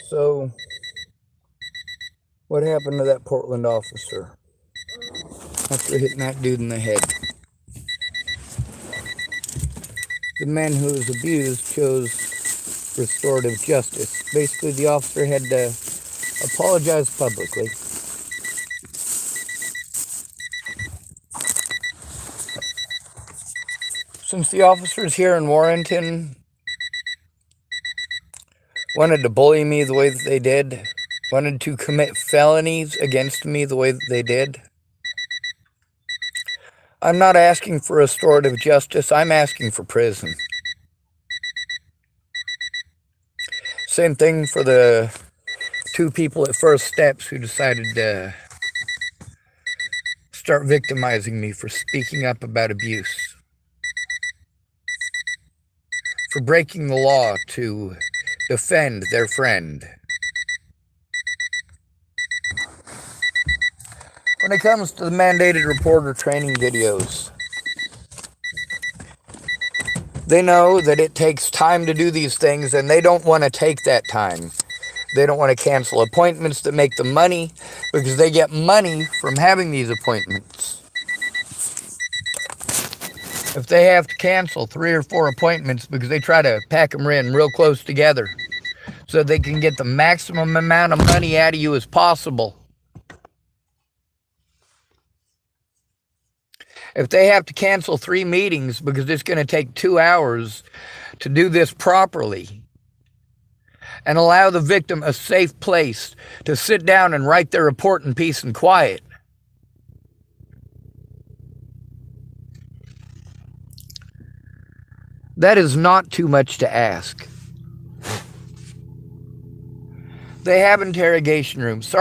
So, what happened to that Portland officer after hitting that dude in the head? The man who was abused chose restorative justice. Basically, the officer had to apologize publicly. Since the officers here in Warrenton wanted to bully me the way that they did, wanted to commit felonies against me the way that they did, I'm not asking for restorative justice, I'm asking for prison. Same thing for the two people at First Steps who decided to start victimizing me for speaking up about abuse, for breaking the law to defend their friend. When it comes to the mandated reporter training videos, they know that it takes time to do these things, and they don't want to take that time. They don't want to cancel appointments that make them money because they get money from having these appointments. If they have to cancel 3 or 4 appointments because they try to pack them in real close together so they can get the maximum amount of money out of you as possible. If they have to cancel 3 meetings because it's going to take 2 hours to do this properly and allow the victim a safe place to sit down and write their report in peace and quiet, that is not too much to ask. They have interrogation rooms.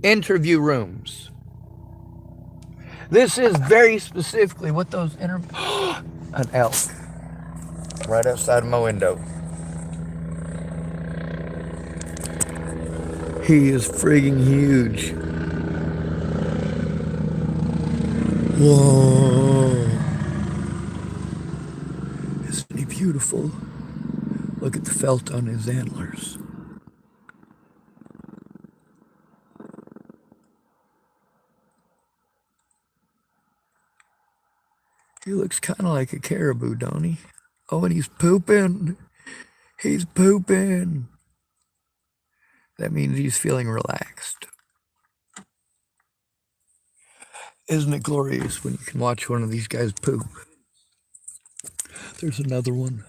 Interview rooms. This is very specifically what those an elk right outside of my window. He is friggin' huge. Whoa. Isn't he beautiful? Look at the felt on his antlers. He looks kind of like a caribou, don't he? Oh, and he's pooping. He's pooping. That means he's feeling relaxed. Isn't it glorious when you can watch one of these guys poop? There's another one.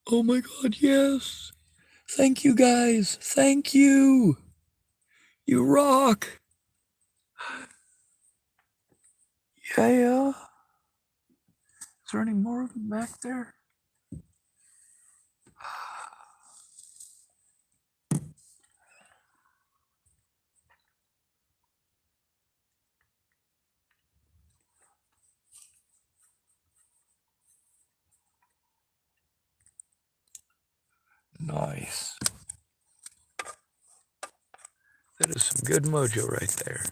Oh my God, yes. Thank you, guys. Thank you. You rock. Yeah. Is there any more of them back there? Nice. That is some good mojo right there.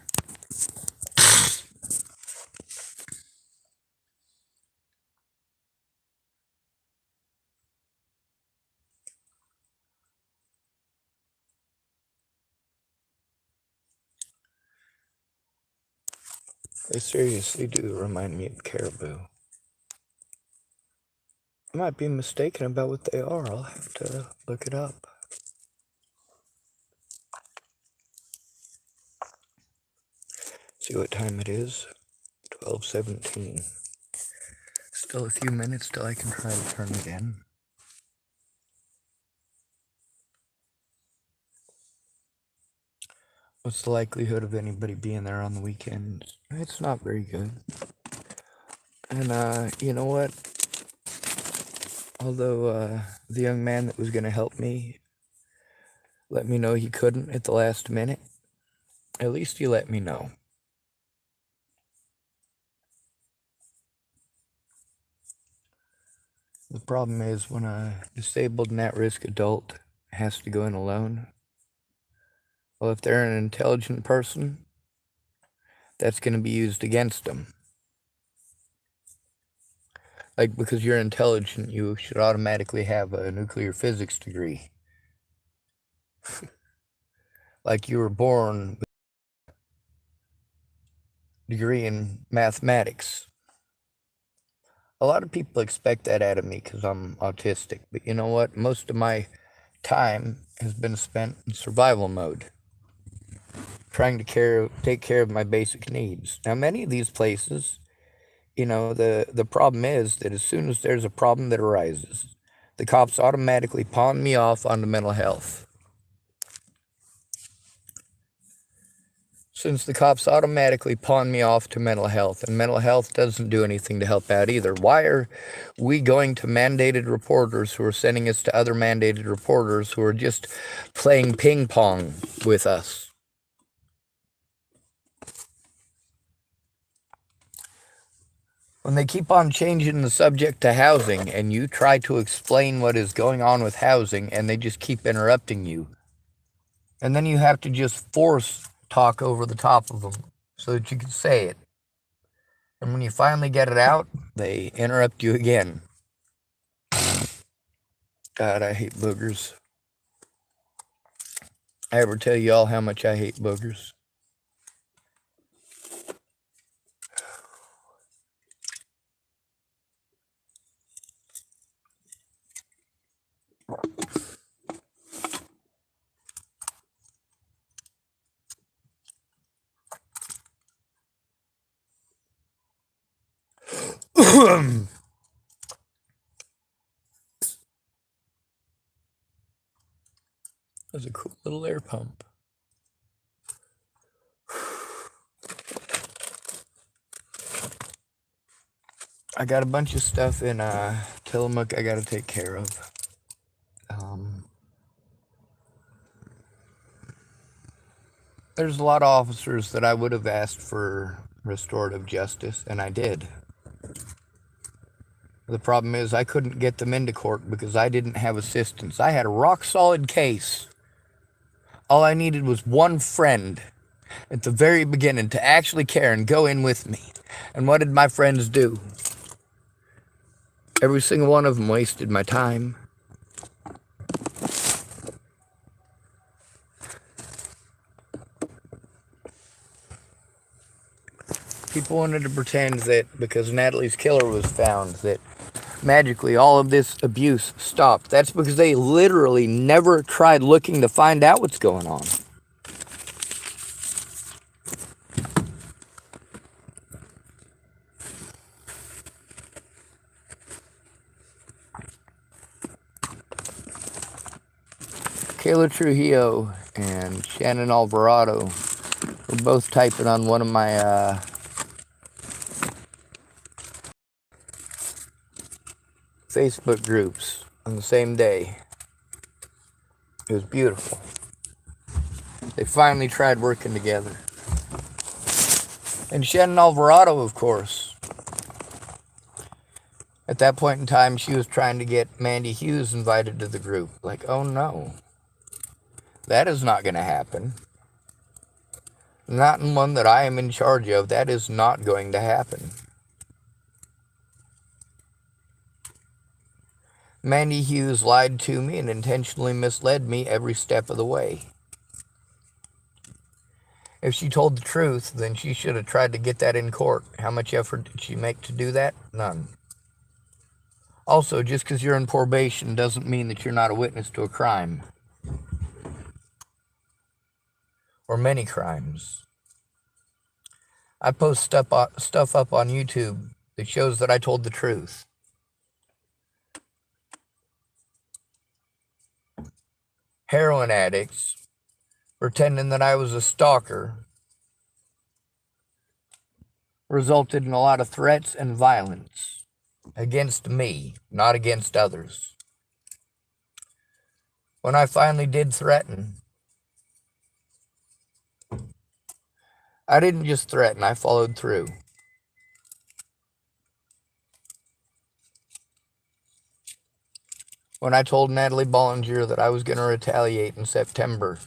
They seriously do remind me of caribou. I might be mistaken about what they are. I'll have to look it up. See what time it is. 12:17. Still a few minutes till I can try to turn it in. What's the likelihood of anybody being there on the weekends? It's not very good. And you know what? Although the young man that was going to help me let me know he couldn't at the last minute, at least he let me know. The problem is when a disabled and at-risk adult has to go in alone, well, if they're an intelligent person, that's going to be used against them. Like, because you're intelligent, you should automatically have a nuclear physics degree. Like you were born with a degree in mathematics. A lot of people expect that out of me because I'm autistic. But you know what? Most of my time has been spent in survival mode, trying to take care of my basic needs. Now, many of these places, the problem is that as soon as there's a problem that arises, the cops automatically pawn me off onto mental health. Since the cops automatically pawn me off to mental health, and mental health doesn't do anything to help out either, why are we going to mandated reporters who are sending us to other mandated reporters who are just playing ping pong with us? When they keep on changing the subject to housing and you try to explain what is going on with housing and they just keep interrupting you, and then you have to just force talk over the top of them so that you can say it. And when you finally get it out, they interrupt you again. God, I hate boogers. I ever tell y'all how much I hate boogers? That's a cool little air pump. I got a bunch of stuff in Tillamook I got to take care of. There's a lot of officers that I would have asked for restorative justice, and I did. The problem is I couldn't get them into court because I didn't have assistance. I had a rock-solid case. All I needed was one friend at the very beginning to actually care and go in with me. And what did my friends do? Every single one of them wasted my time. People wanted to pretend that because Natalie's killer was found, that magically all of this abuse stopped. That's because they literally never tried looking to find out what's going on. Kayla Trujillo and Shannon Alvarado were both typing on one of my Facebook groups on the same day. It was beautiful. They finally tried working together. And Shannon Alvarado, of course. At that point in time, she was trying to get Mandy Hughes invited to the group. Like, oh no. That is not going to happen. Not in one that I am in charge of. That is not going to happen. Mandy Hughes lied to me and intentionally misled me every step of the way. If she told the truth, then she should have tried to get that in court. How much effort did she make to do that? None. Also, just because you're in probation doesn't mean that you're not a witness to a crime. Or many crimes. I post stuff up on YouTube that shows that I told the truth. Heroin addicts pretending that I was a stalker resulted in a lot of threats and violence against me, not against others. When I finally did threaten, I didn't just threaten, I followed through. When I told Natalie Bollinger that I was going to retaliate in September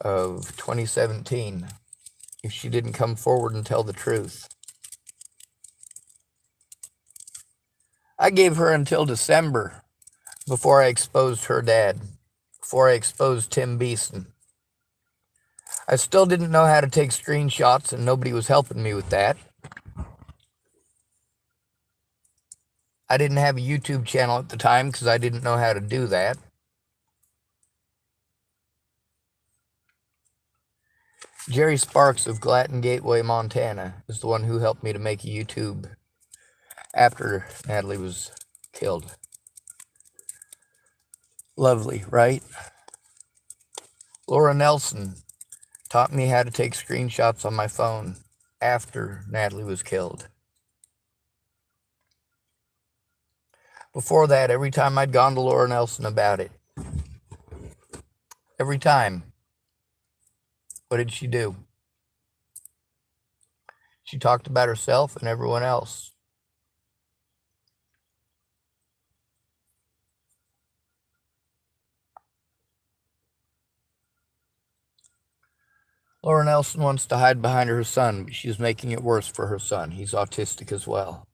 of 2017 if she didn't come forward and tell the truth. I gave her until December before I exposed her dad, before I exposed Tim Beeson. I still didn't know how to take screenshots, and nobody was helping me with that. I didn't have a YouTube channel at the time because I didn't know how to do that. Jerry Sparks of Glatton Gateway, Montana, is the one who helped me to make a YouTube after Natalie was killed. Lovely, right? Laura Nelson taught me how to take screenshots on my phone after Natalie was killed. Before that, every time I'd gone to Laura Nelson about it, every time, what did she do? She talked about herself and everyone else. Laura Nelson wants to hide behind her son, but she's making it worse for her son. He's autistic as well.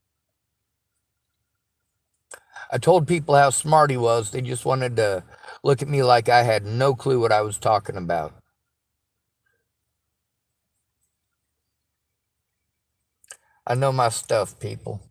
I told people how smart he was. They just wanted to look at me like I had no clue what I was talking about. I know my stuff, people.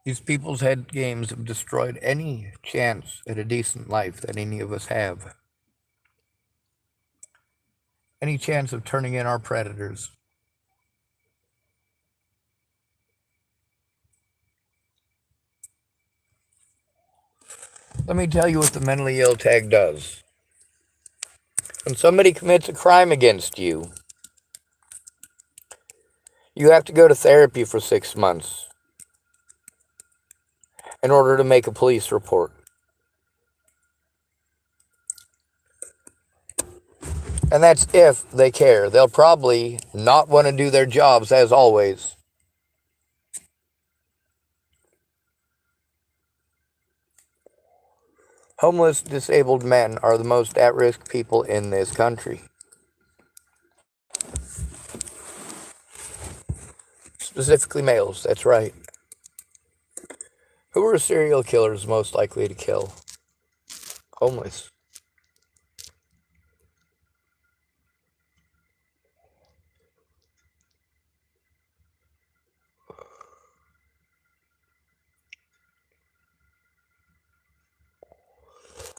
These people's head games have destroyed any chance at a decent life that any of us have. Any chance of turning in our predators. Let me tell you what the mentally ill tag does. When somebody commits a crime against you, you have to go to therapy for 6 months in order to make a police report. And that's if they care. They'll probably not want to do their jobs, as always. Homeless, disabled men are the most at-risk people in this country. Specifically males, that's right. Who are serial killers most likely to kill? Homeless.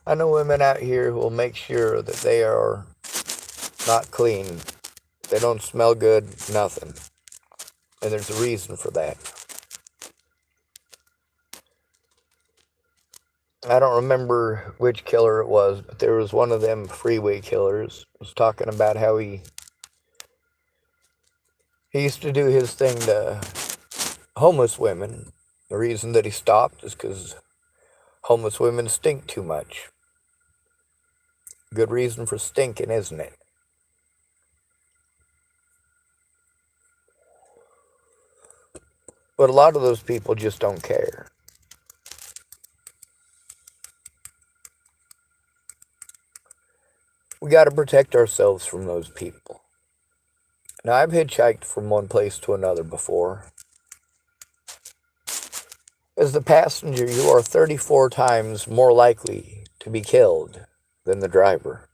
I know women out here who will make sure that they are not clean. They don't smell good, nothing. And there's a reason for that. I don't remember which killer it was, but there was one of them freeway killers was talking about how he used to do his thing to homeless women. The reason that he stopped is because homeless women stink too much. Good reason for stinking, isn't it? But a lot of those people just don't care. We got to protect ourselves from those people. Now, I've hitchhiked from one place to another before. As the passenger, you are 34 times more likely to be killed than the driver.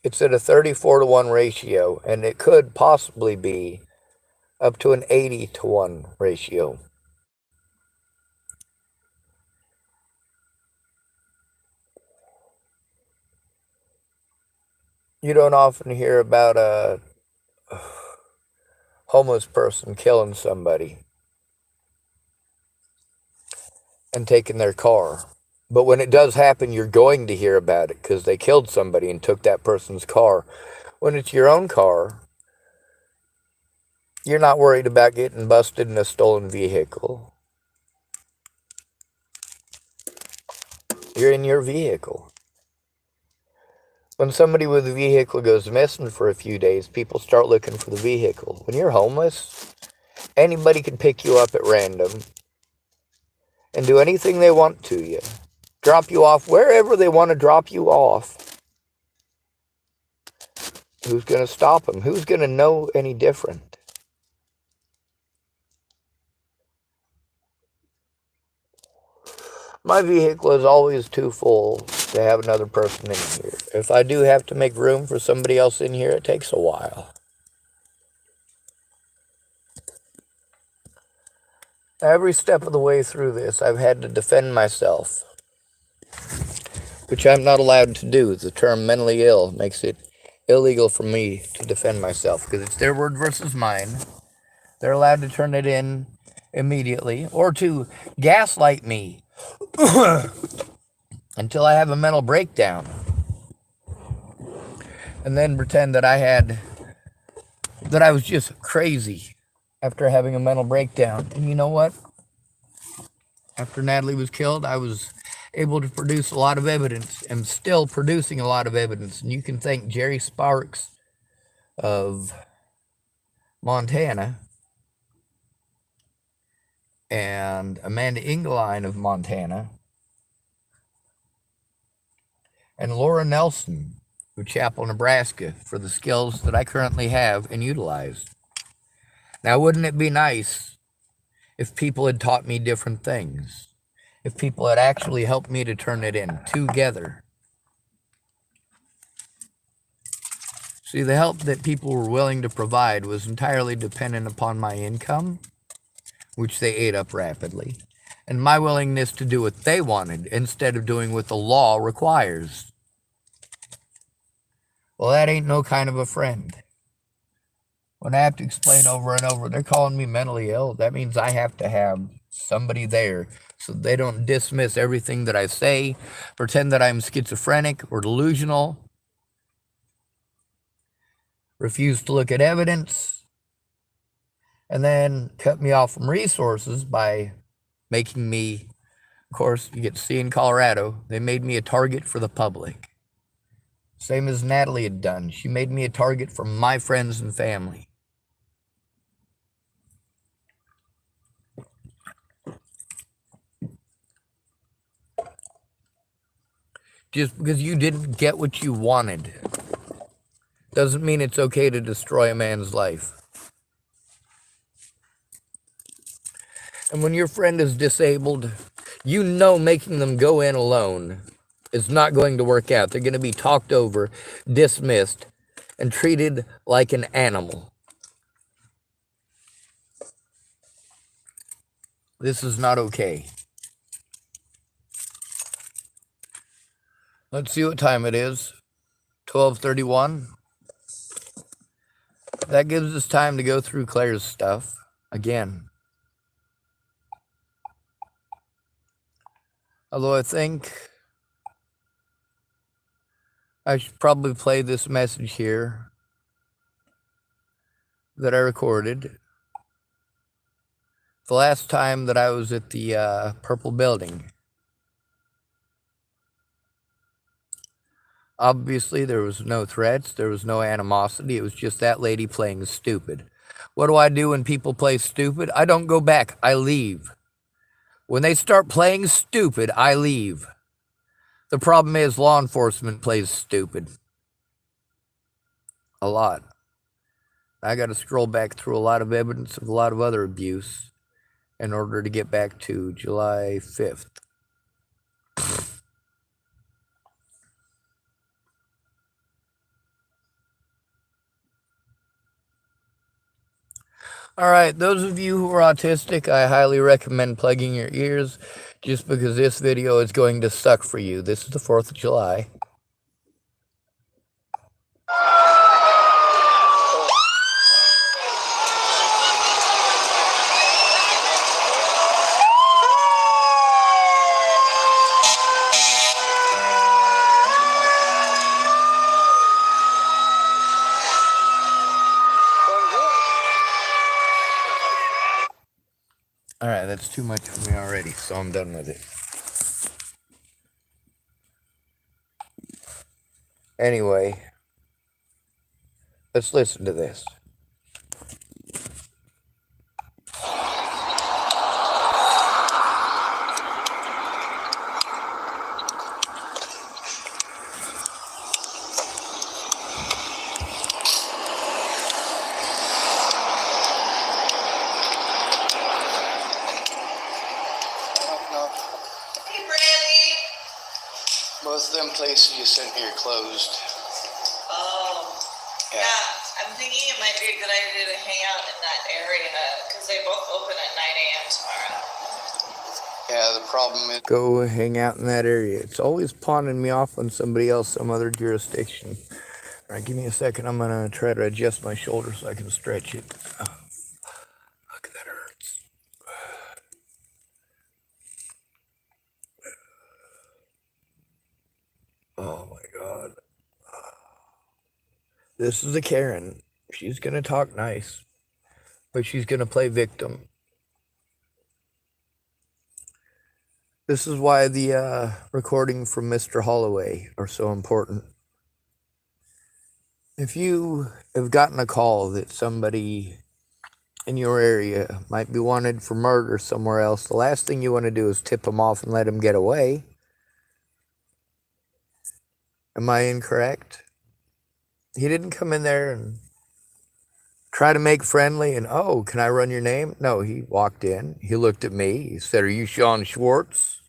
It's at a 34-to-1 ratio, and it could possibly be up to an 80-to-1 ratio. You don't often hear about a homeless person killing somebody and taking their car. But when it does happen, you're going to hear about it because they killed somebody and took that person's car. When it's your own car, you're not worried about getting busted in a stolen vehicle. You're in your vehicle. When somebody with a vehicle goes missing for a few days, people start looking for the vehicle. When you're homeless, anybody can pick you up at random and do anything they want to you. Drop you off wherever they want to drop you off. Who's going to stop them? Who's going to know any different? My vehicle is always too full to have another person in here. If I do have to make room for somebody else in here, it takes a while. Every step of the way through this, I've had to defend myself, which I'm not allowed to do. The term mentally ill makes it illegal for me to defend myself because it's their word versus mine. They're allowed to turn it in immediately or to gaslight me until I have a mental breakdown and then pretend that I was just crazy after having a mental breakdown. And you know what? After Natalie was killed, I was able to produce a lot of evidence. I'm still producing a lot of evidence. And you can thank Jerry Sparks of Montana and Amanda Engeline of Montana and Laura Nelson of Chapel, Nebraska for the skills that I currently have and utilize. Now, wouldn't it be nice if people had taught me different things? If people had actually helped me to turn it in together? See, the help that people were willing to provide was entirely dependent upon my income, which they ate up rapidly, and my willingness to do what they wanted instead of doing what the law requires. Well, that ain't no kind of a friend. When I have to explain over and over, they're calling me mentally ill. That means I have to have somebody there so they don't dismiss everything that I say, pretend that I'm schizophrenic or delusional, refuse to look at evidence, and then cut me off from resources by making me, of course, you get to see in Colorado, they made me a target for the public. Same as Natalie had done. She made me a target for my friends and family. Just because you didn't get what you wanted doesn't mean it's okay to destroy a man's life. And when your friend is disabled, you know making them go in alone is not going to work out. They're going to be talked over, dismissed, and treated like an animal. This is not okay. Let's see what time it is. 12:31. That gives us time to go through Claire's stuff again. Although I think I should probably play this message here that I recorded the last time that I was at the Purple Building. Obviously, there was no threats, there was no animosity, it was just that lady playing stupid. What do I do when people play stupid? I don't go back, I leave. When they start playing stupid, I leave. The problem is law enforcement plays stupid. A lot. I got to scroll back through a lot of evidence of a lot of other abuse in order to get back to July 5th. All right, those of you who are autistic, I highly recommend plugging your ears just because this video is going to suck for you. This is the 4th of July. All right, that's too much for me already, so I'm done with it. Anyway, let's listen to this. Most of them places you sent me are closed. Oh. Yeah. I'm thinking it might be a good idea to hang out in that area because they both open at 9 a.m. tomorrow. Yeah, the problem is go hang out in that area. It's always pawning me off on somebody else, some other jurisdiction. All right, give me a second. I'm going to try to adjust my shoulder so I can stretch it. Oh, look, that hurts. Oh, my God. This is a Karen. She's going to talk nice, but she's going to play victim. This is why the recording from Mr. Holloway are so important. If you have gotten a call that somebody in your area might be wanted for murder somewhere else, the last thing you want to do is tip them off and let them get away. Am I incorrect? He didn't come in there and try to make friendly and, oh, can I run your name? No, he walked in. He looked at me. He said, are you Sean Schwartz?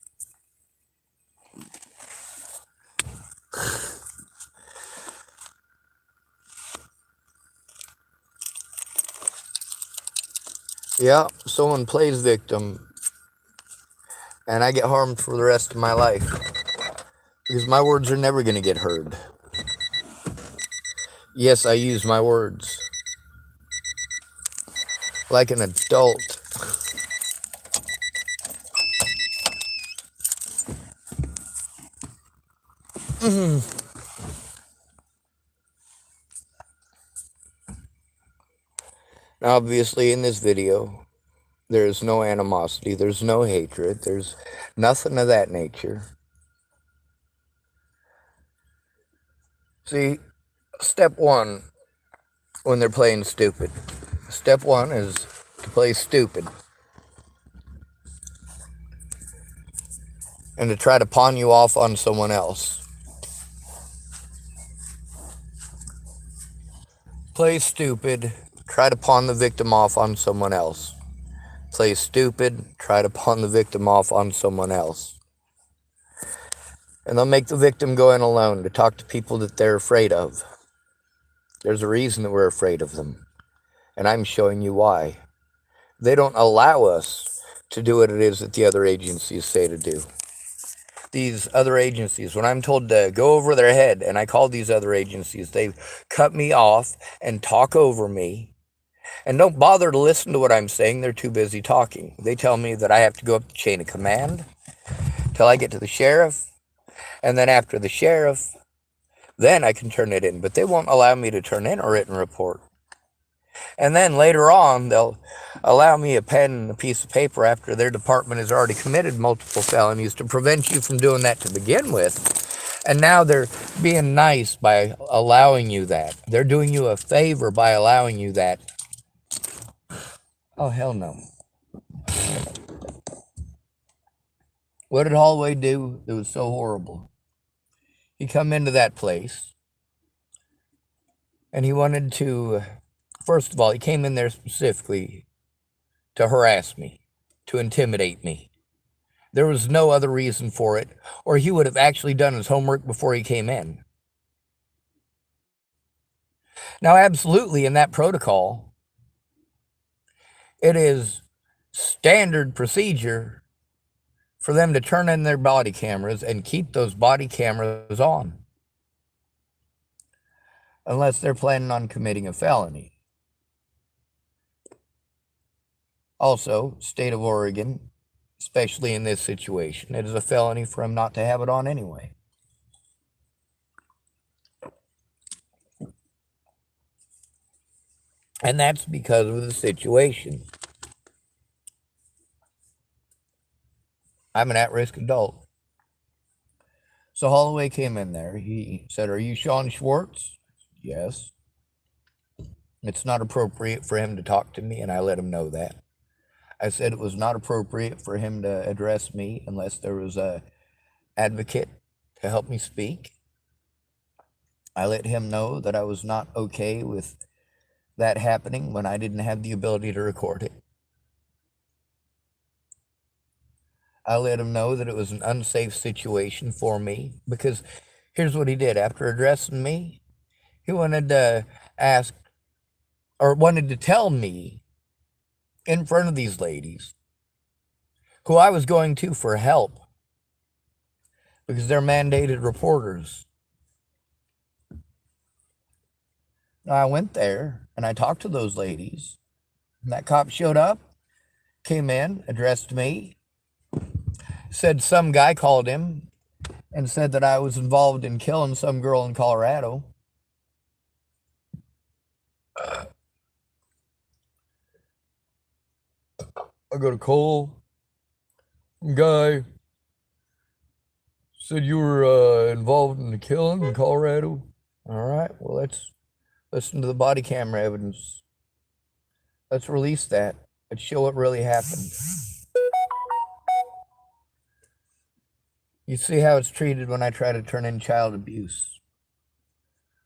Yeah, someone plays victim, and I get harmed for the rest of my life because my words are never going to get heard. Yes, I use my words like an adult. Now, obviously, in this video, there's no animosity, there's no hatred, there's nothing of that nature. See, step one, when they're playing stupid, step one is to play stupid and to try to pawn you off on someone else. Play stupid, try to pawn the victim off on someone else. Play stupid, try to pawn the victim off on someone else. And they'll make the victim go in alone to talk to people that they're afraid of. There's a reason that we're afraid of them. And I'm showing you why. They don't allow us to do what it is that the other agencies say to do. These other agencies, when I'm told to go over their head, and I call these other agencies, they cut me off and talk over me and don't bother to listen to what I'm saying. They're too busy talking. They tell me that I have to go up the chain of command till I get to the sheriff, and then after the sheriff, then I can turn it in. But they won't allow me to turn in a written report. And then later on, they'll allow me a pen and a piece of paper after their department has already committed multiple felonies to prevent you from doing that to begin with. And now they're being nice by allowing you that. They're doing you a favor by allowing you that. Oh, hell no. What did Holloway do that was so horrible? He come into that place and he wanted to... First of all, he came in there specifically to harass me, to intimidate me. There was no other reason for it, or he would have actually done his homework before he came in. Now, absolutely, in that protocol, it is standard procedure for them to turn in their body cameras and keep those body cameras on, unless they're planning on committing a felony. Also, state of Oregon, especially in this situation, it is a felony for him not to have it on anyway. And that's because of the situation. I'm an at-risk adult. So Holloway came in there. He said, "Are you Sean Schwartz?" Yes. It's not appropriate for him to talk to me, and I let him know that. I said it was not appropriate for him to address me unless there was a advocate to help me speak. I let him know that I was not okay with that happening when I didn't have the ability to record it. I let him know that it was an unsafe situation for me because here's what he did. After addressing me, he wanted to ask or wanted to tell me in front of these ladies who I was going to for help because they're mandated reporters. I went there and I talked to those ladies. And that cop showed up, came in, addressed me, said some guy called him and said that I was involved in killing some girl in Colorado. I go to Cole. Guy said you were involved in the killing in Colorado. All right, well, let's listen to the body camera evidence. Let's release that. Let's show what really happened. You see how it's treated when I try to turn in child abuse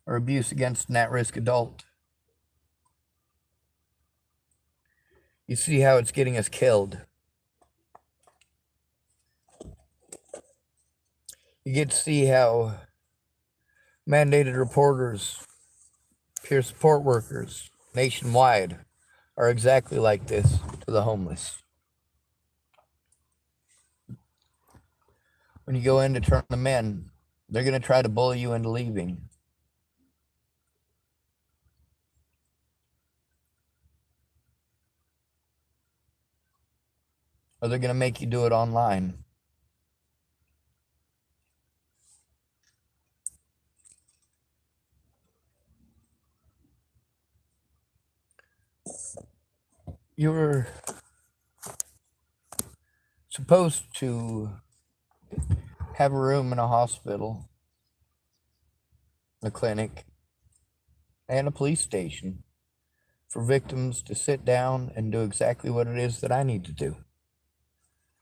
or abuse against an at-risk adult. You see how it's getting us killed. You get to see how mandated reporters, peer support workers nationwide are exactly like this to the homeless. When you go in to turn them in, they're going to try to bully you into leaving. Or they're going to make you do it online. You were supposed to have a room in a hospital, a clinic, and a police station for victims to sit down and do exactly what it is that I need to do.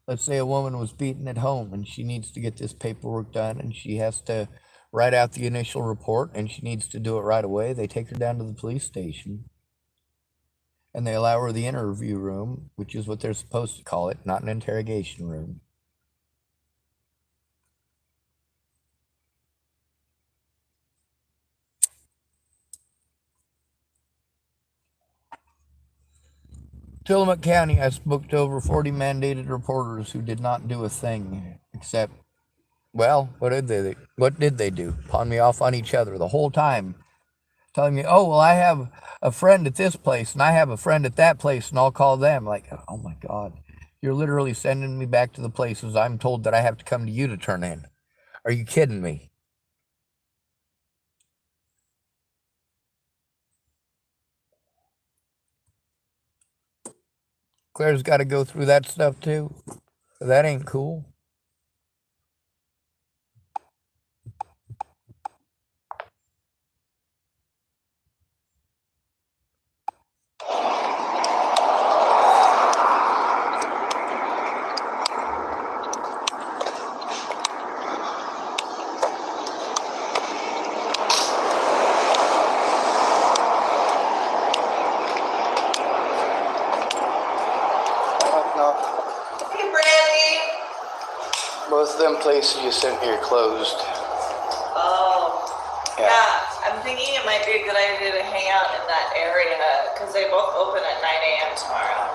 Let's say a woman was beaten at home and she needs to get this paperwork done and she has to write out the initial report and she needs to do it right away. They take her down to the police station and they allow her the interview room, which is what they're supposed to call it, not an interrogation room. Tillamook County, I spoke to over 40 mandated reporters who did not do a thing except, well, what did they do? Pawn me off on each other the whole time, telling me, oh, well, I have a friend at this place and I have a friend at that place and I'll call them. Like, oh my God, you're literally sending me back to the places I'm told that I have to come to you to turn in. Are you kidding me? Claire's got to go through that stuff too. That ain't cool. Hey, Brandy. Both of them places you sent me are closed. Oh. Yeah, I'm thinking it might be a good idea to hang out in that area because they both open at 9 a.m. tomorrow.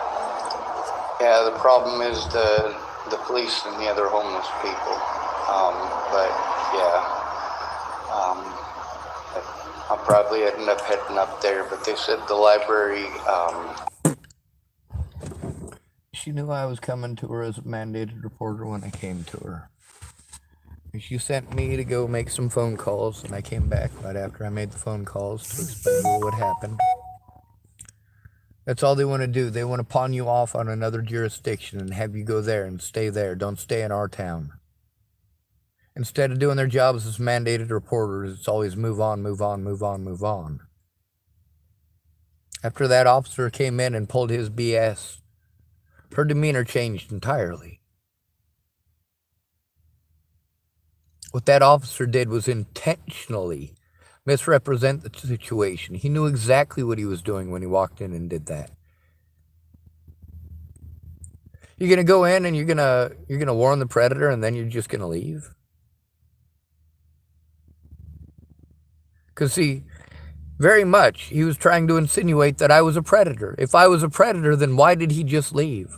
Yeah, the problem is the police and the other homeless people. But yeah, I'll probably end up heading up there. But they said the library. She knew I was coming to her as a mandated reporter when I came to her. She sent me to go make some phone calls, and I came back right after I made the phone calls to explain to her what happened. That's all they want to do. They want to pawn you off on another jurisdiction and have you go there and stay there. Don't stay in our town. Instead of doing their jobs as mandated reporters, it's always move on, move on, move on, move on. After that officer came in and pulled his BS, her demeanor changed entirely. What that officer did was intentionally misrepresent the situation. He knew exactly what he was doing when he walked in and did that. You're going to go in and you're going to warn the predator and then you're just going to leave? Because, see, very much he was trying to insinuate that I was a predator. If I was a predator, then why did he just leave?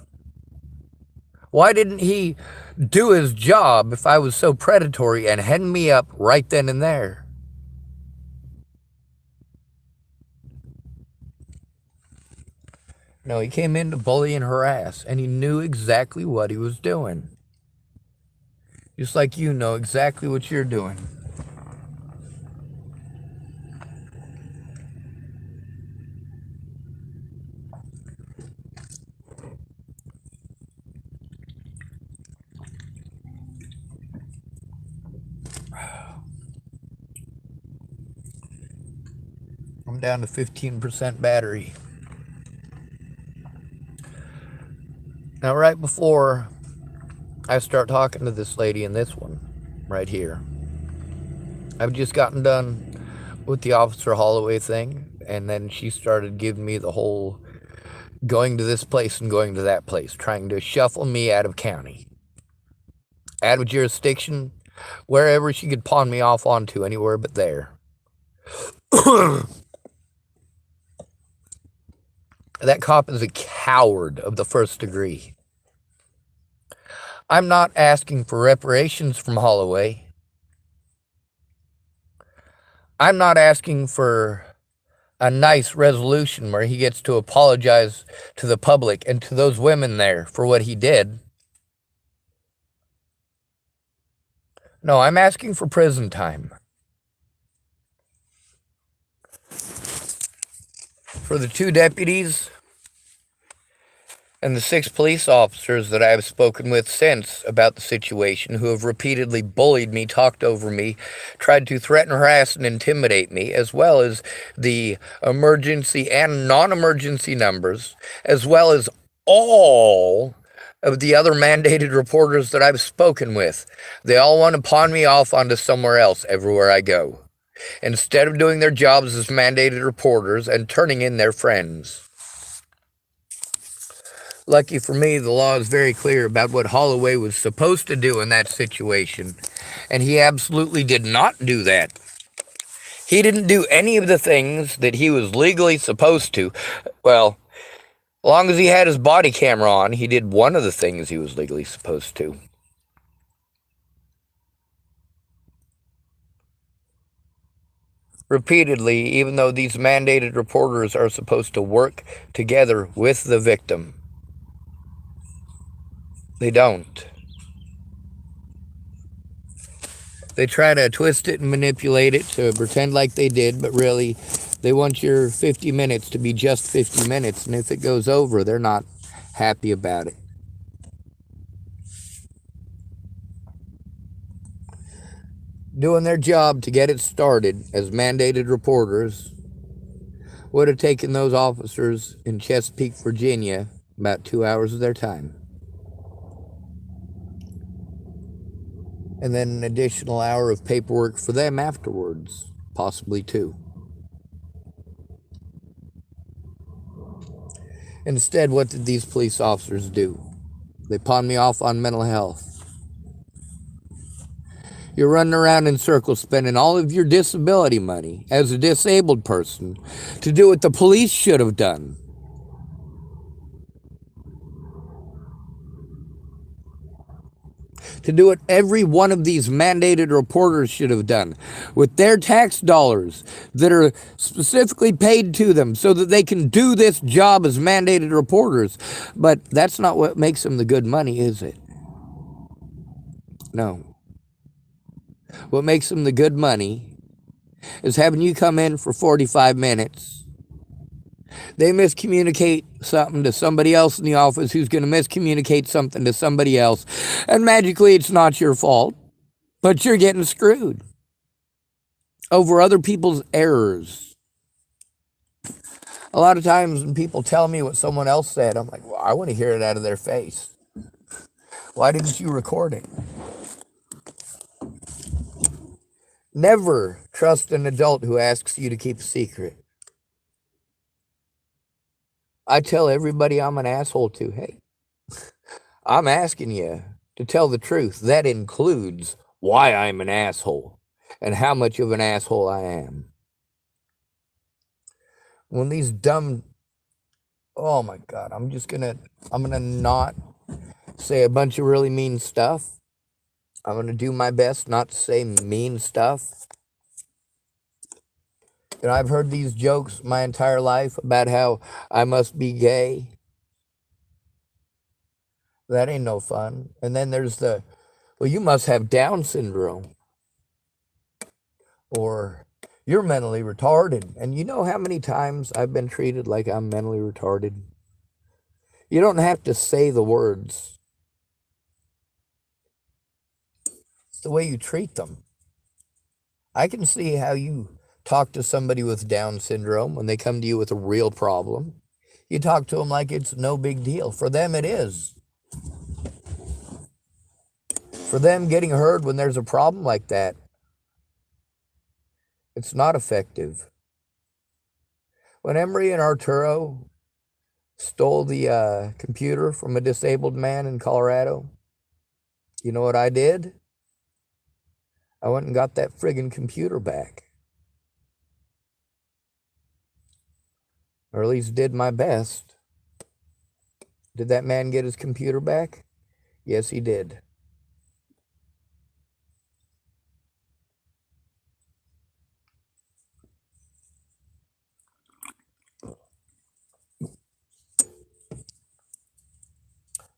Why didn't he do his job if I was so predatory and hand me up right then and there? No, he came in to bully and harass, and he knew exactly what he was doing. Just like you know exactly what you're doing. I'm down to 15% battery. Now, right before I start talking to this lady in this one, right here, I've just gotten done with the Officer Holloway thing, and then she started giving me the whole going to this place and going to that place, trying to shuffle me out of county, out of jurisdiction, wherever she could pawn me off onto, anywhere but there. That cop is a coward of the first degree. I'm not asking for reparations from Holloway. I'm not asking for a nice resolution where he gets to apologize to the public and to those women there for what he did. No, I'm asking for prison time. For the 2 deputies and the 6 police officers that I have spoken with since about the situation, who have repeatedly bullied me, talked over me, tried to threaten, harass, and intimidate me, as well as the emergency and non-emergency numbers, as well as all of the other mandated reporters that I've spoken with. They all want to pawn me off onto somewhere else everywhere I go, instead of doing their jobs as mandated reporters and turning in their friends. Lucky for me, the law is very clear about what Holloway was supposed to do in that situation, and he absolutely did not do that. He didn't do any of the things that he was legally supposed to. Well, as long as he had his body camera on, he did one of the things he was legally supposed to. Repeatedly, even though these mandated reporters are supposed to work together with the victim, they don't. They try to twist it and manipulate it to pretend like they did, but really, they want your 50 minutes to be just 50 minutes, and if it goes over, they're not happy about it. Doing their job to get it started as mandated reporters would have taken those officers in Chesapeake, Virginia, about 2 hours of their time. And then an additional hour of paperwork for them afterwards, possibly 2. Instead, what did these police officers do? They pawned me off on mental health. You're running around in circles spending all of your disability money as a disabled person to do what the police should have done. To do what every one of these mandated reporters should have done with their tax dollars that are specifically paid to them so that they can do this job as mandated reporters. But that's not what makes them the good money, is it? No. What makes them the good money is having you come in for 45 minutes. They miscommunicate something to somebody else in the office who's going to miscommunicate something to somebody else. And magically, it's not your fault. But you're getting screwed over other people's errors. A lot of times when people tell me what someone else said, I'm like, well, I want to hear it out of their face. Why didn't you record it? Never trust an adult who asks you to keep a secret. I tell everybody I'm an asshole to, hey, I'm asking you to tell the truth. That includes why I'm an asshole and how much of an asshole I am. When these dumb, oh my God, I'm gonna not say a bunch of really mean stuff. I'm gonna do my best not to say mean stuff. And I've heard these jokes my entire life about how I must be gay. That ain't no fun. And then there's well, you must have Down syndrome. Or you're mentally retarded. And you know how many times I've been treated like I'm mentally retarded? You don't have to say the words. It's the way you treat them. I can see how you talk to somebody with Down syndrome when they come to you with a real problem. You talk to them like it's no big deal. For them, it is. For them, getting heard when there's a problem like that, it's not effective. When Emery and Arturo stole the computer from a disabled man in Colorado, you know what I did? I went and got that friggin' computer back. Or at least did my best. Did that man get his computer back? Yes, he did.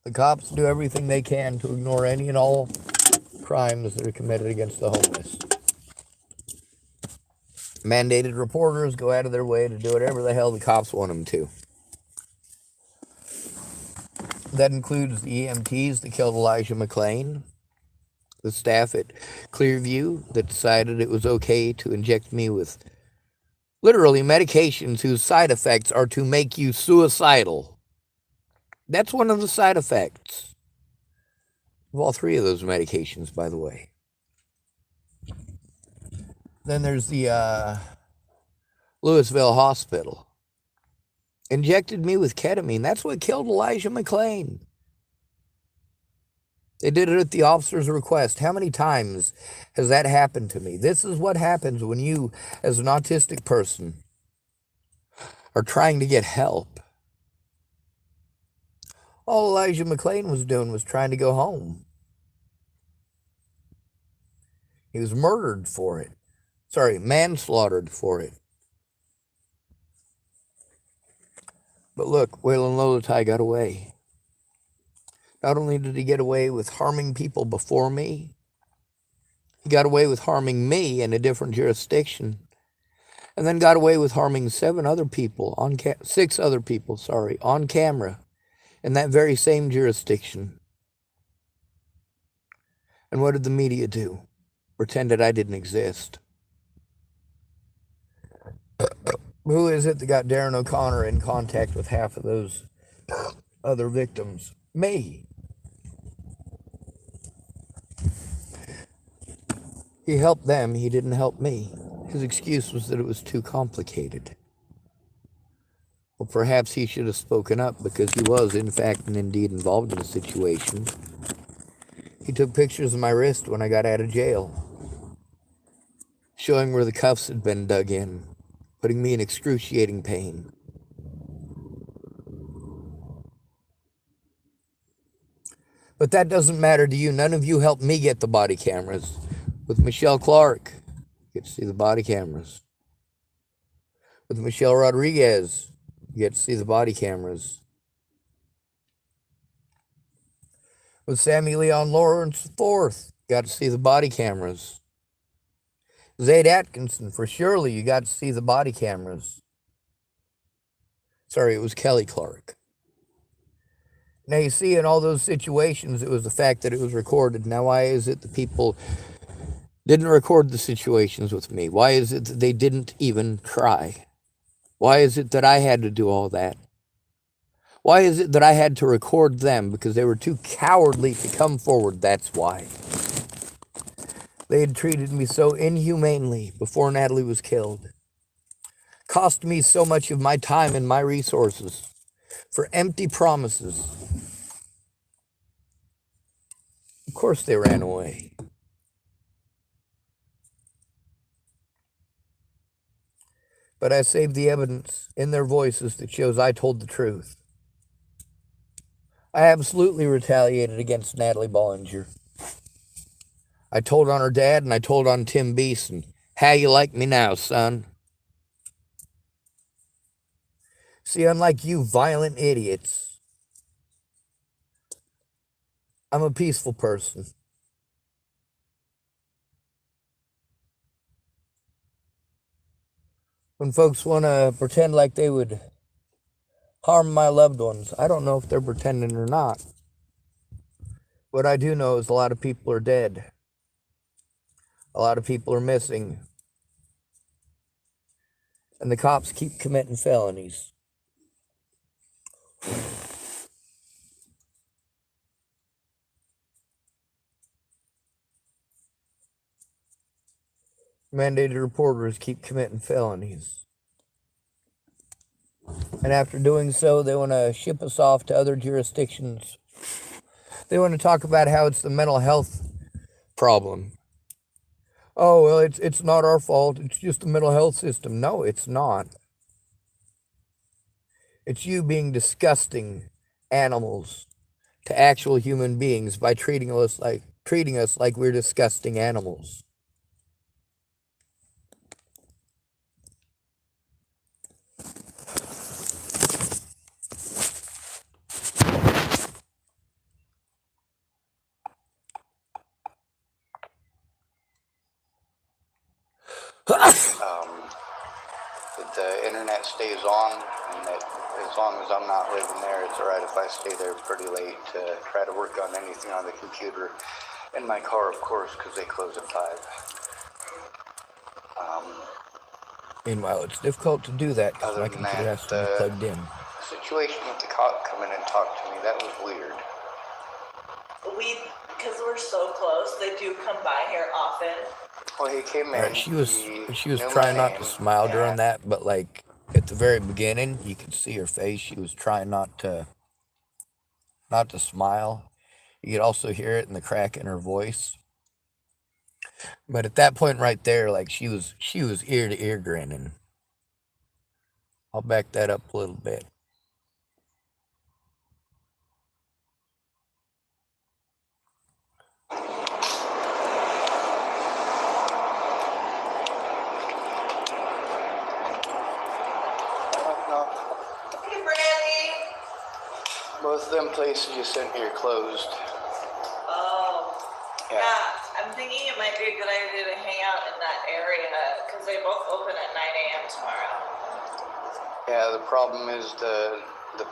The cops do everything they can to ignore any and all crimes that are committed against the homeless. Mandated reporters go out of their way to do whatever the hell the cops want them to. That includes the EMTs that killed Elijah McClain, the staff at Clearview that decided it was okay to inject me with literally medications whose side effects are to make you suicidal. That's one of the side effects of all three of those medications, by the way. Then there's the Louisville Hospital. Injected me with ketamine. That's what killed Elijah McClain. They did it at the officer's request. How many times has that happened to me? This is what happens when you, as an autistic person, are trying to get help. All Elijah McClain was doing was trying to go home. He was murdered for it. Manslaughtered for it. But look, Waylon Lolotai got away. Not only did he get away with harming people before me, he got away with harming me in a different jurisdiction, and then got away with harming 6 other people on camera in that very same jurisdiction. And what did the media do? Pretended I didn't exist. Who is it that got Darren O'Connor in contact with half of those other victims? Me. He helped them, he didn't help me. His excuse was that it was too complicated. Well, perhaps he should have spoken up because he was, in fact, and indeed involved in the situation. He took pictures of my wrist when I got out of jail, showing where the cuffs had been dug in, putting me in excruciating pain. But that doesn't matter to you. None of you helped me get the body cameras. With Michelle Clark, you get to see the body cameras. With Michelle Rodriguez, you get to see the body cameras. With Sammy Leon Lawrence IV, you got to see the body cameras. Zayd Atkinson, for surely you got to see the body cameras. Sorry, it was Kelly Clark. Now you see, in all those situations, it was the fact that it was recorded. Now why is it the people didn't record the situations with me? Why is it that they didn't even try? Why is it that I had to do all that? Why is it that I had to record them? Because they were too cowardly to come forward, that's why. They had treated me so inhumanely before Natalie was killed. Cost me so much of my time and my resources for empty promises. Of course they ran away. But I saved the evidence in their voices that shows I told the truth. I absolutely retaliated against Natalie Bollinger. I told on her dad and I told on Tim Beeson. How you like me now, son? See, unlike you violent idiots, I'm a peaceful person. When folks want to pretend like they would harm my loved ones, I don't know if they're pretending or not. What I do know is a lot of people are dead. A lot of people are missing. And the cops keep committing felonies. Mandated reporters keep committing felonies. And after doing so, they want to ship us off to other jurisdictions. They want to talk about how it's the mental health problem. Oh, well, it's not our fault. It's just the mental health system. No, it's not. It's you being disgusting animals to actual human beings by treating us like we're disgusting animals. The internet stays on, and that as long as I'm not living there, it's alright if I stay there pretty late to try to work on anything on the computer. In my car, of course, because they close at 5. Meanwhile, it's difficult to do that because my computer has to be plugged in. The situation with the cop coming and talk to me, that was weird. Because we're so close, they do come by here often. Well, he came in. She was trying not to smile during that, but like at the very beginning, you could see her face. She was trying not to smile. You could also hear it in the crack in her voice. But at that point right there, like she was ear to ear grinning. I'll back that up a little bit. Both of them places you sent me are closed. Oh. Yeah. I'm thinking it might be a good idea to hang out in that area because they both open at 9 a.m. tomorrow. Yeah, the problem is the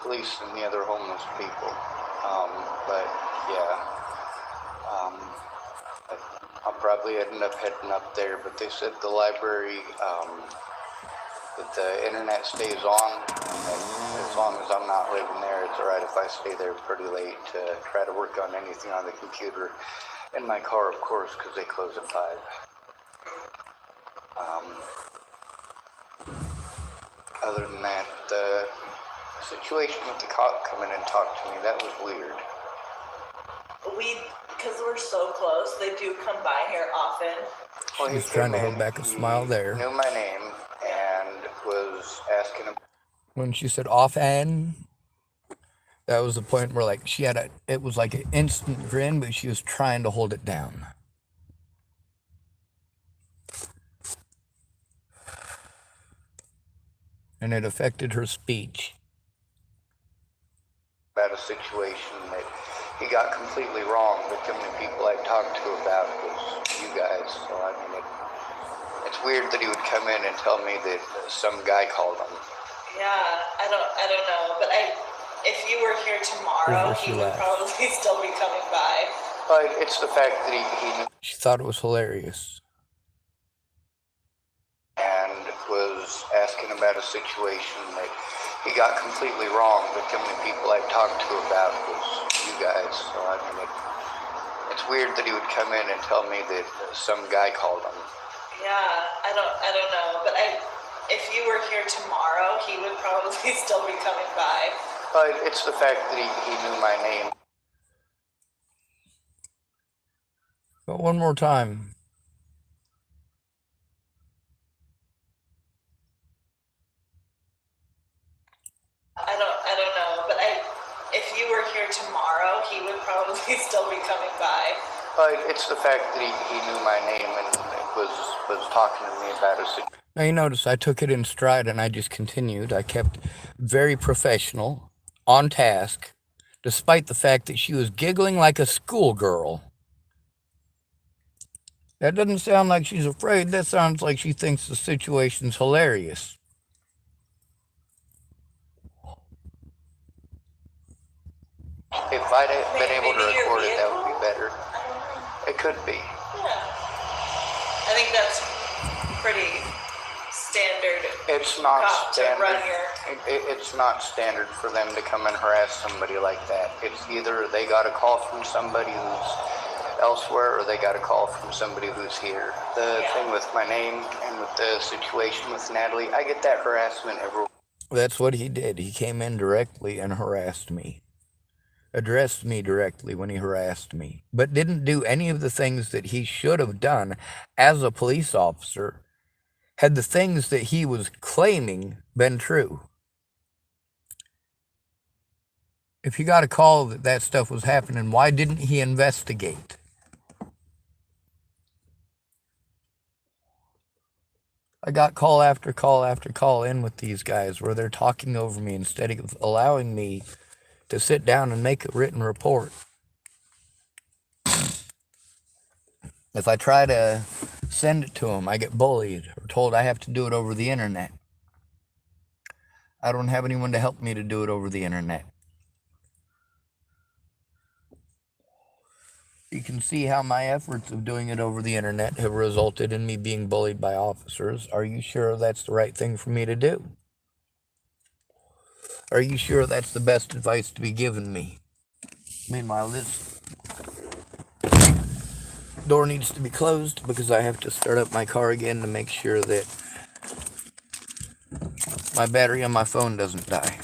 police and the other homeless people. But yeah. I'll probably end up heading up there, but they said the library, that the internet stays on, and as long as I'm not living there, it's alright if I stay there pretty late to try to work on anything on the computer. In my car, of course, because they close at 5. Other than that, the situation with the cop coming and talk to me, that was weird. Because we're so close, they do come by here often. Well, he was trying to hold back a smile there. He knew my name and was asking him. When she said offhand, that was the point where like it was like an instant grin, but she was trying to hold it down. And it affected her speech. About a situation that he got completely wrong, but the only people I talked to about was you guys. So I mean, it's weird that he would come in and tell me that some guy called him. Yeah, I don't know, but if you were here tomorrow, he would probably still be coming by. But it's the fact that he She thought it was hilarious. was asking about a situation that he got completely wrong, but the only people I talked to about was you guys. So I mean, it's weird that he would come in and tell me that some guy called him. Yeah, I don't know, but if you were here tomorrow, he would probably still be coming by. But it's the fact that he knew my name. But one more time. I don't know, but if you were here tomorrow, he would probably still be coming by. But it's the fact that he knew my name and was talking to me about a situation. Now you notice I took it in stride and I just continued. I kept very professional, on task, despite the fact that she was giggling like a schoolgirl. That doesn't sound like she's afraid. That sounds like she thinks the situation's hilarious. If I'd been able to record it, that would be better. It could be. Yeah. I think that's pretty standard. It's not standard. To run your... It's not standard for them to come and harass somebody like that. It's either they got a call from somebody who's elsewhere or they got a call from somebody who's here. The thing with my name and with the situation with Natalie, I get that harassment everywhere. That's what he did. He came in directly and harassed me. Addressed me directly when he harassed me, but didn't do any of the things that he should have done as a police officer had the things that he was claiming been true. If he got a call that that stuff was happening, why didn't he investigate? I got call after call after call in with these guys where they're talking over me instead of allowing me to sit down and make a written report. If I try to send it to them, I get bullied or told I have to do it over the internet. I don't have anyone to help me to do it over the internet. You can see how my efforts of doing it over the internet have resulted in me being bullied by officers. Are you sure that's the right thing for me to do? Are you sure that's the best advice to be given me? Meanwhile, this door needs to be closed because I have to start up my car again to make sure that my battery on my phone doesn't die.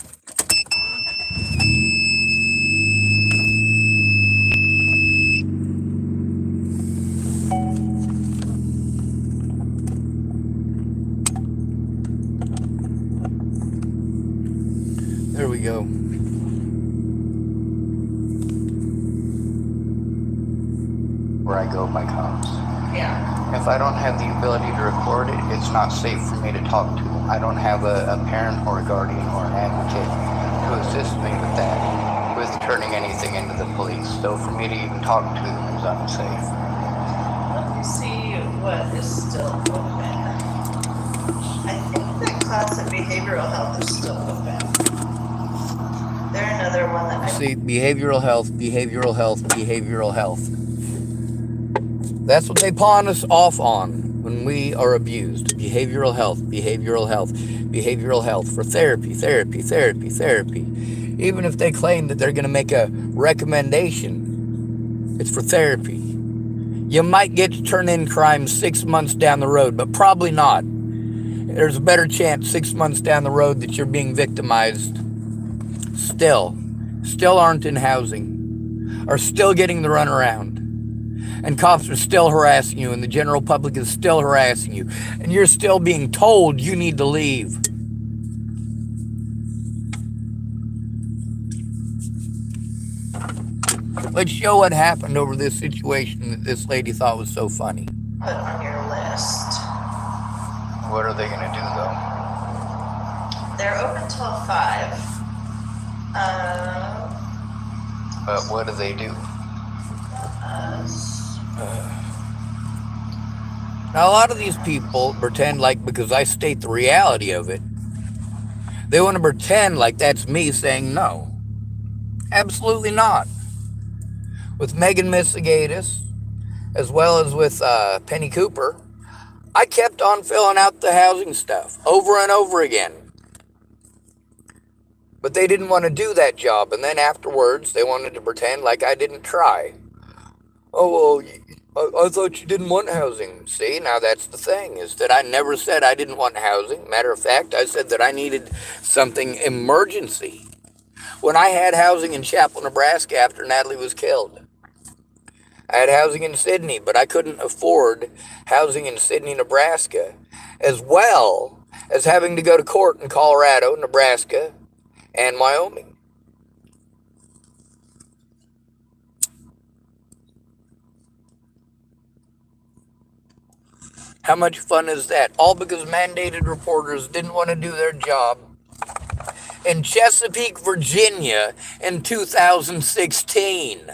There we go. Where I go by cops. Yeah. If I don't have the ability to record it, it's not safe for me to talk to them. I don't have a parent or a guardian or an advocate to assist me with that, with turning anything into the police. So for me to even talk to them is unsafe. Let me see what is still open. I think that class of behavioral health is still open. They're another one that See, behavioral health, behavioral health, behavioral health. That's what they pawn us off on when we are abused. Behavioral health, behavioral health, behavioral health for therapy, therapy, therapy, therapy. Even if they claim that they're going to make a recommendation, it's for therapy. You might get to turn in crime 6 months down the road, but probably not. There's a better chance 6 months down the road that you're being victimized still aren't in housing, are still getting the runaround, and cops are still harassing you, and the general public is still harassing you, and you're still being told you need to leave. Let's show what happened over this situation that this lady thought was so funny. put on your list. What are they going to do, though? They're open till 5. But what do they do? Now, a lot of these people pretend like, because I state the reality of it, they want to pretend like that's me saying no. Absolutely not. With Megan Missigatis, as well as with Penny Cooper, I kept on filling out the housing stuff over and over again. But they didn't want to do that job. And then afterwards, they wanted to pretend like I didn't try. Oh, well, I thought you didn't want housing. See, now that's the thing, is that I never said I didn't want housing. Matter of fact, I said that I needed something emergency. When I had housing in Chapel, Nebraska after Natalie was killed, I had housing in Sydney, but I couldn't afford housing in Sydney, Nebraska, as well as having to go to court in Colorado, Nebraska, and Wyoming. How much fun is that? All because mandated reporters didn't want to do their job in Chesapeake, Virginia in 2016.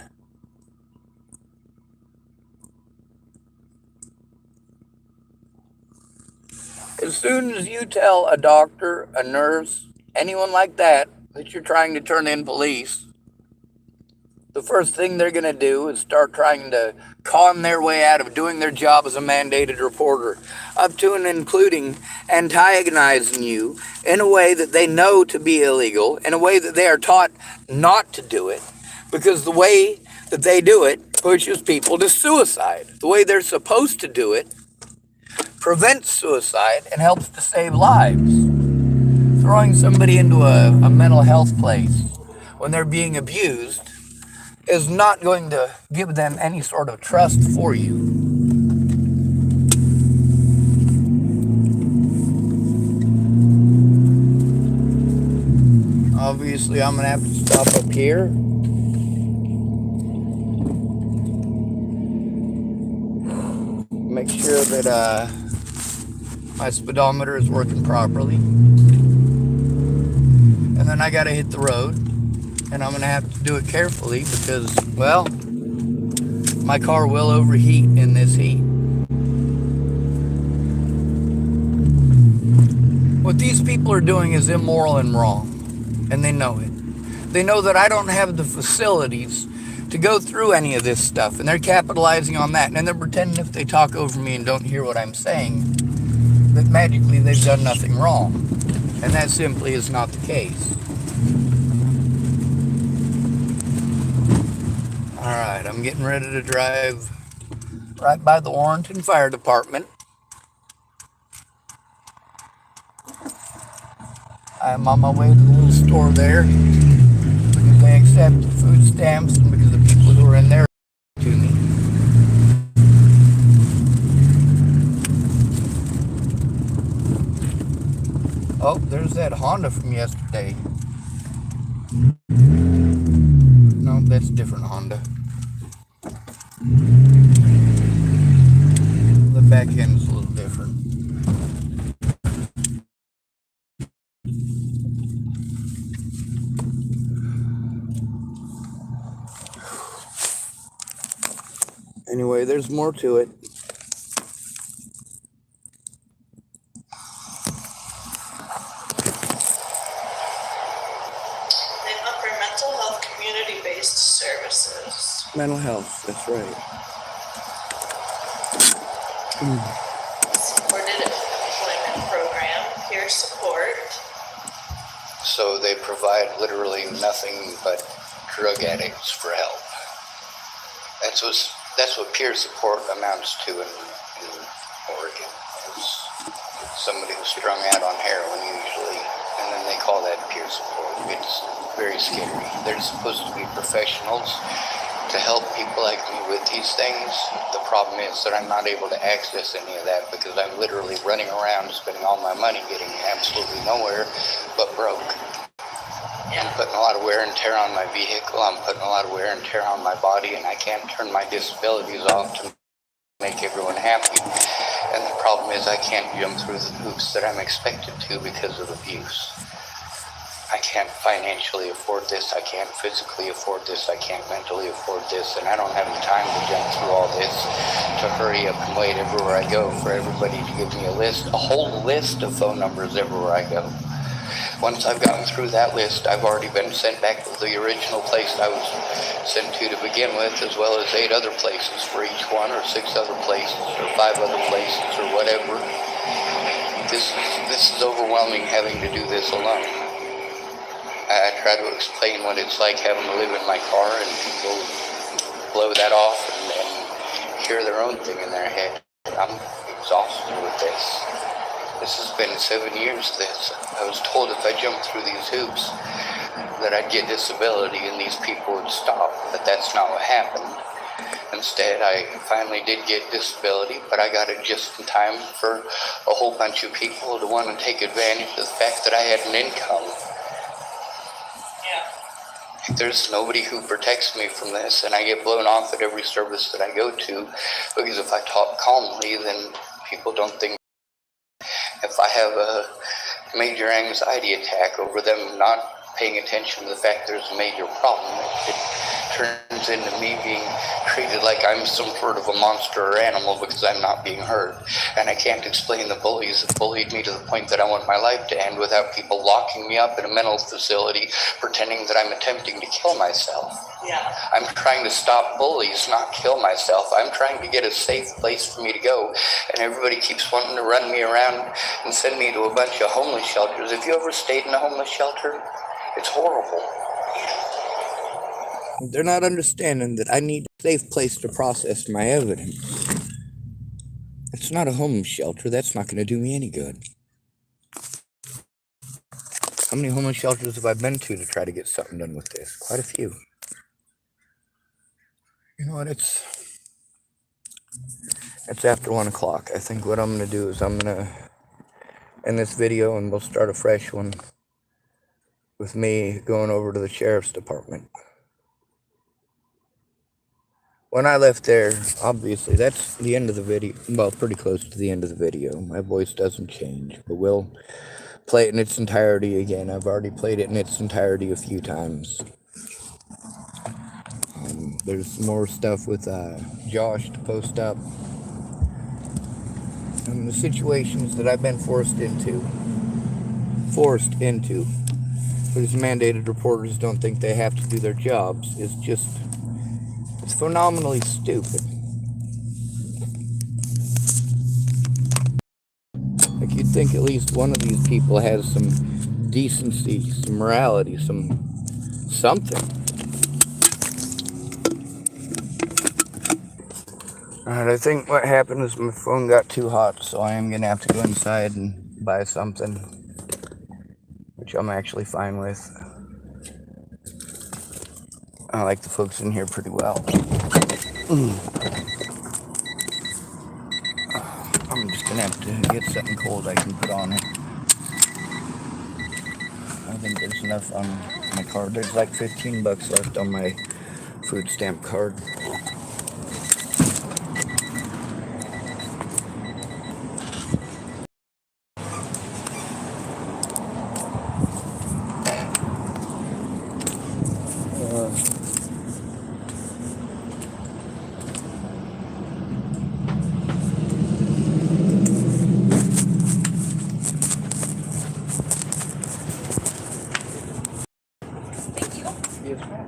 As soon as you tell a doctor, a nurse, anyone like that, that you're trying to turn in police, the first thing they're going to do is start trying to con their way out of doing their job as a mandated reporter, up to and including antagonizing you in a way that they know to be illegal, in a way that they are taught not to do it, because the way that they do it pushes people to suicide. The way they're supposed to do it prevents suicide and helps to save lives. Throwing somebody into a mental health place when they're being abused is not going to give them any sort of trust for you. Obviously, I'm going to have to stop up here. Make sure that my speedometer is working properly. And then I got to hit the road. And I'm going to have to do it carefully because, well, my car will overheat in this heat. What these people are doing is immoral and wrong, and they know it. They know that I don't have the facilities to go through any of this stuff, and they're capitalizing on that. And they're pretending if they talk over me and don't hear what I'm saying, that magically they've done nothing wrong. And that simply is not the case. Alright, I'm getting ready to drive right by the Warrenton Fire Department. I'm on my way to the little store there because they accept food stamps and because the people who are in there to me. Oh, there's that Honda from yesterday. No, that's a different Honda. The back end is a little different. Anyway, there's more to it. They offer mental health community-based services. Mental health, that's right. Supported employment program, peer support. So they provide literally nothing but drug addicts for help. That's what peer support amounts to in Oregon. It's somebody who's strung out on heroin usually, and then they call that peer support. It's very scary. They're supposed to be professionals to help people like me with these things. The problem is that I'm not able to access any of that because I'm literally running around spending all my money getting absolutely nowhere but broke. I'm putting a lot of wear and tear on my vehicle. I'm putting a lot of wear and tear on my body, and I can't turn my disabilities off to make everyone happy. And the problem is I can't jump through the hoops that I'm expected to because of abuse. I can't financially afford this. I can't physically afford this. I can't mentally afford this. And I don't have the time to jump through all this, to hurry up and wait everywhere I go for everybody to give me a whole list of phone numbers everywhere I go. Once I've gotten through that list, I've already been sent back to the original place I was sent to begin with, as well as 8 other places for each one, or 6 other places, or 5 other places, or whatever. This is overwhelming having to do this alone. I try to explain what it's like having to live in my car and people blow that off and hear their own thing in their head. I'm exhausted with this. This has been 7 years of this. I was told if I jumped through these hoops that I'd get disability and these people would stop, but that's not what happened. Instead, I finally did get disability, but I got it just in time for a whole bunch of people to want to take advantage of the fact that I had an income. Yeah. There's nobody who protects me from this, and I get blown off at every service that I go to, because if I talk calmly, then people don't think. If I have a major anxiety attack over them not paying attention to the fact there's a major problem, it turns into me being treated like I'm some sort of a monster or animal because I'm not being heard. And I can't explain the bullies that bullied me to the point that I want my life to end without people locking me up in a mental facility pretending that I'm attempting to kill myself. Yeah. I'm trying to stop bullies, not kill myself. I'm trying to get a safe place for me to go, and everybody keeps wanting to run me around and send me to a bunch of homeless shelters. Have you ever stayed in a homeless shelter? It's horrible. They're not understanding that I need a safe place to process my evidence. It's not a homeless shelter. That's not going to do me any good. How many homeless shelters have I been to try to get something done with this? Quite a few. You know what? It's after 1 o'clock. I think what I'm going to do is I'm going to end this video and we'll start a fresh one with me going over to the sheriff's department. When I left there, obviously, that's the end of the video. Well, pretty close to the end of the video. My voice doesn't change, but we'll play it in its entirety again. I've already played it in its entirety a few times. There's more stuff with Josh to post up. And the situations that I've been forced into. Because mandated reporters don't think they have to do their jobs is just, it's phenomenally stupid. Like, you'd think at least one of these people has some decency, some morality, something. Alright, I think what happened is my phone got too hot, so I am going to have to go inside and buy something, which I'm actually fine with. I like the folks in here pretty well. I'm just going to have to get something cold I can put on it. I think there's enough on my card. There's like $15 left on my food stamp card. Yes, ma'am.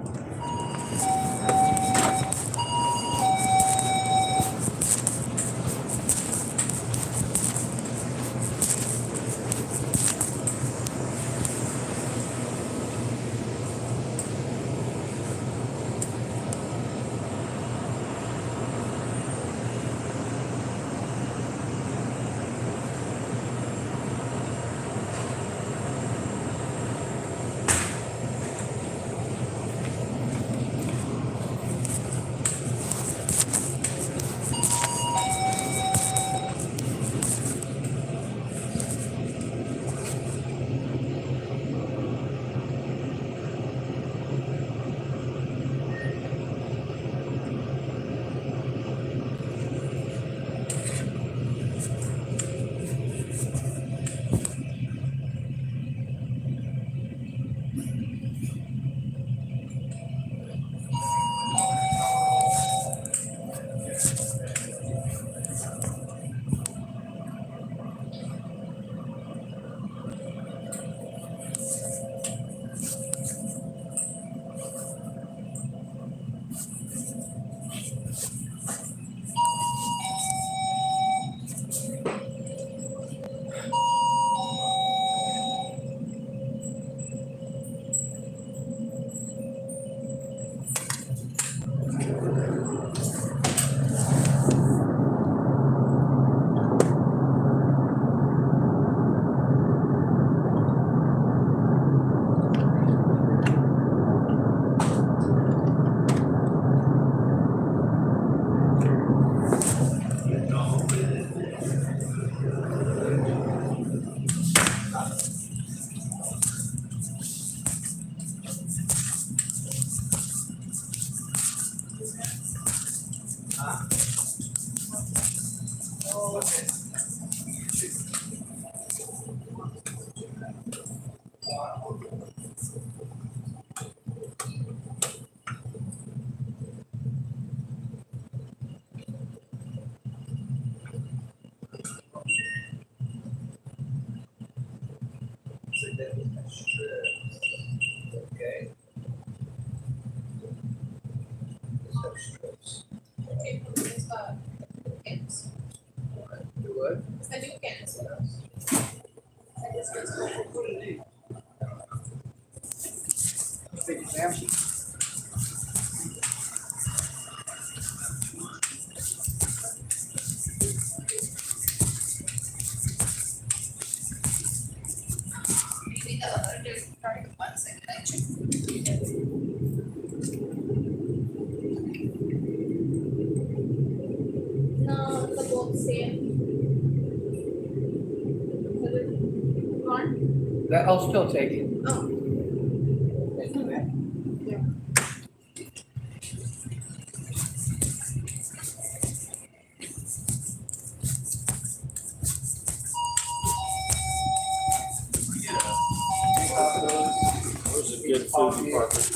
Okay. Strips. Okay, it's cans. Do what? I do cans. I just was What do you need? Big exam sheet. maybe the other day starting 1 second. I checked. No, the both same. One? That I'll still take it. Oh. Yeah. Those are good food department.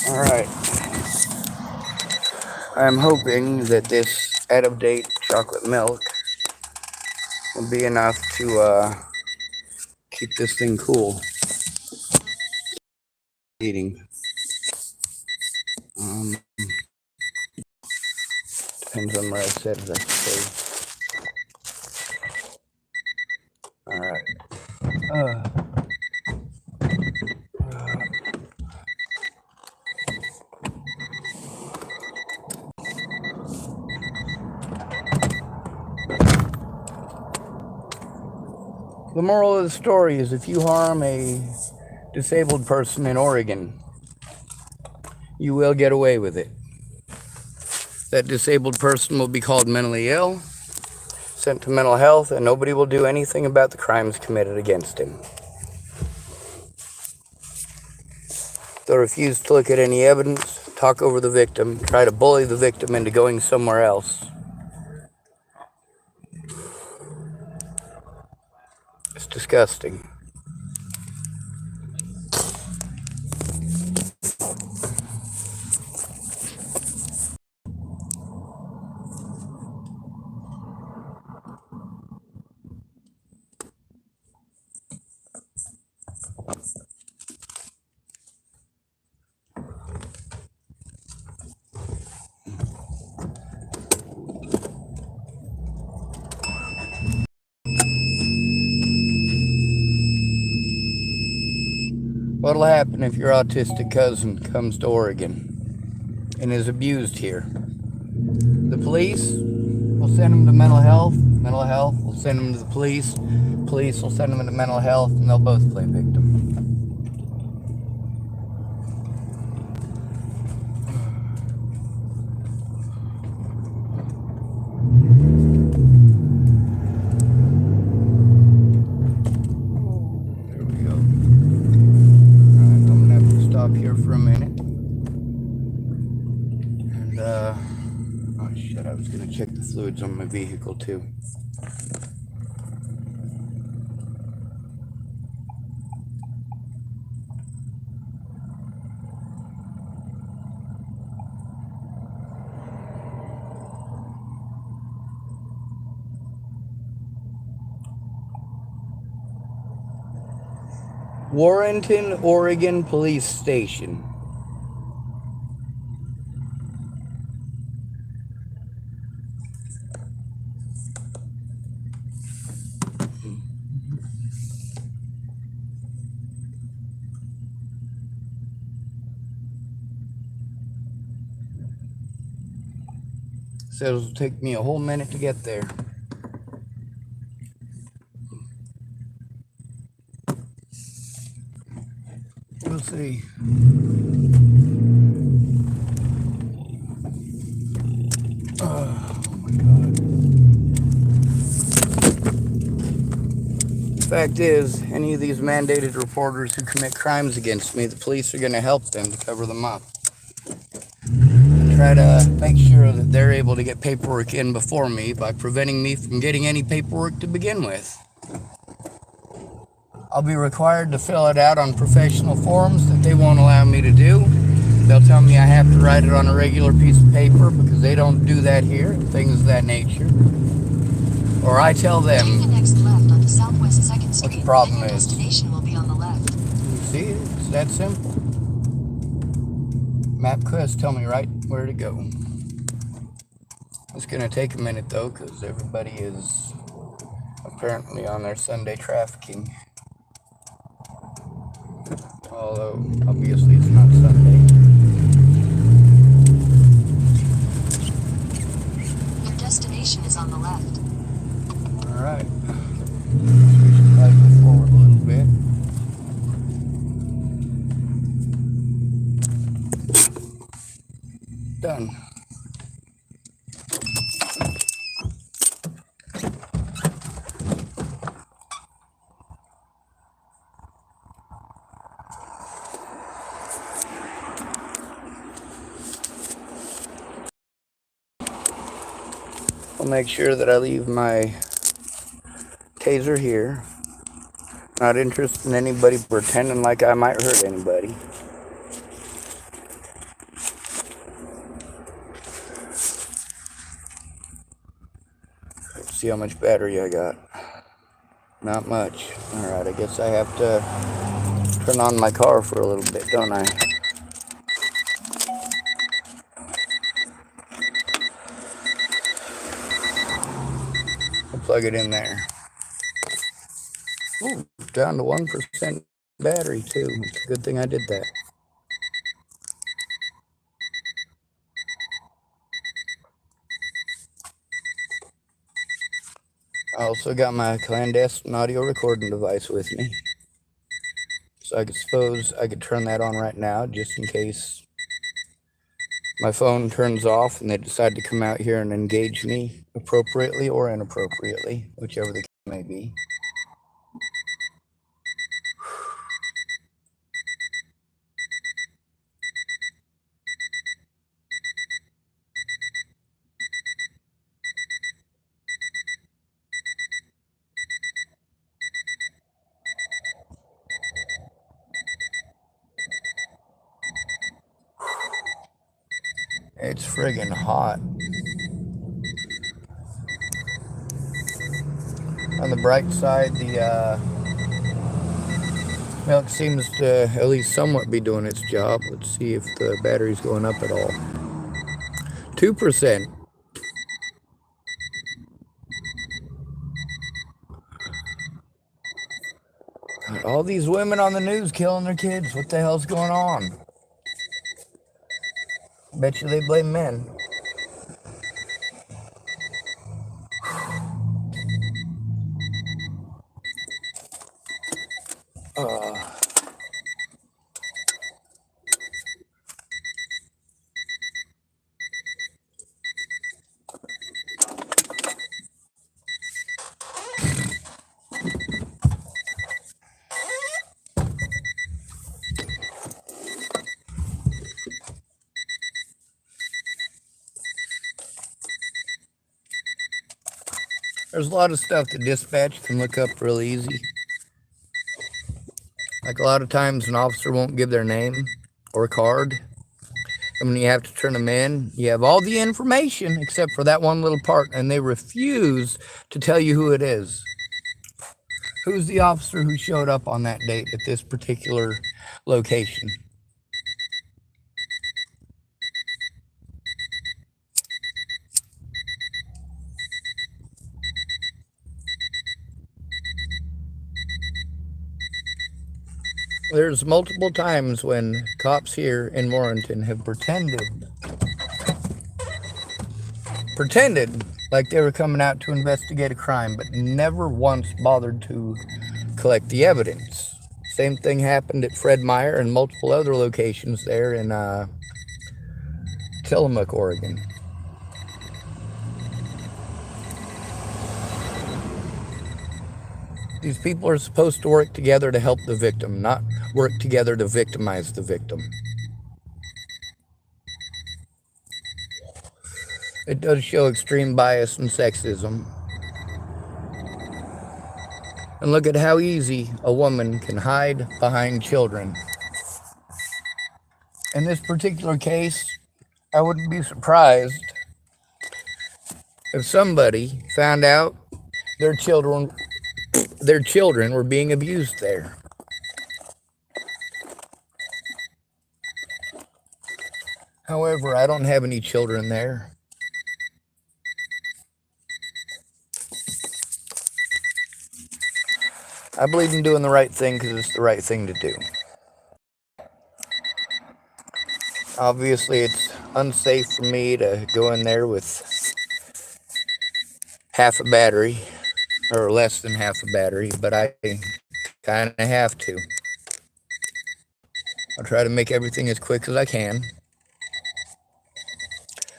All right. I'm hoping that this out-of-date chocolate milk will be enough to keep this thing cool. Eating. Depends on where I set it, I suppose. All right. The moral of the story is if you harm a disabled person in Oregon, you will get away with it. That disabled person will be called mentally ill, sent to mental health, and nobody will do anything about the crimes committed against him. They'll refuse to look at any evidence, talk over the victim, try to bully the victim into going somewhere else. It's disgusting. What'll happen if your autistic cousin comes to Oregon and is abused here? The police will send him to mental health will send him to the police will send him to mental health, and they'll both play victim. There we go. Alright, I'm gonna have to stop here for a minute. And oh shit, I was gonna check the fluids on my vehicle too. Warrenton, Oregon Police Station. Says it'll take me a whole minute to get there. We'll see. Oh my God. The fact is, any of these mandated reporters who commit crimes against me, the police are going to help them to cover them up. And try to make sure that they're able to get paperwork in before me by preventing me from getting any paperwork to begin with. I'll be required to fill it out on professional forms that they won't allow me to do. They'll tell me I have to write it on a regular piece of paper because they don't do that here, things of that nature. Or I tell them Take the next left onto Southwest 2nd Street. what the problem Then your is. destination will be on the left. You see, it's that simple. Map quests tell me right where to go. It's going to take a minute though because everybody is apparently on their Sunday trafficking. Although, obviously, it's not Sunday. Your destination is on the left. Alright. We should probably move forward a little bit. Done. I'll make sure that I leave my taser here. Not interested in anybody pretending like I might hurt anybody. Let's see how much battery I got. Not much. Alright, I guess I have to turn on my car for a little bit, don't I? Plug it in there. Ooh, down to 1% battery too. It's a good thing I did that. I also got my clandestine audio recording device with me. So I suppose I could turn that on right now just in case my phone turns off and they decide to come out here and engage me appropriately or inappropriately, whichever the case may be. It's friggin' hot. On the bright side, the milk seems to at least somewhat be doing its job. Let's see if the battery's going up at all. 2%. God, all these women on the news killing their kids. What the hell's going on? Bet you they blame men. There's a lot of stuff that dispatch can look up real easy. Like a lot of times an officer won't give their name or card. And when you have to turn them in, you have all the information except for that one little part, and they refuse to tell you who it is. Who's the officer who showed up on that date at this particular location? There's multiple times when cops here in Warrenton have pretended like they were coming out to investigate a crime, but never once bothered to collect the evidence. Same thing happened at Fred Meyer and multiple other locations there in Tillamook, Oregon. These people are supposed to work together to help the victim, not work together to victimize the victim. It does show extreme bias and sexism. And look at how easy a woman can hide behind children. In this particular case, I wouldn't be surprised if somebody found out their children were being abused there. However, I don't have any children there. I believe in doing the right thing because it's the right thing to do. Obviously, it's unsafe for me to go in there with half a battery, or less than half a battery, but I kind of have to. I'll try to make everything as quick as I can.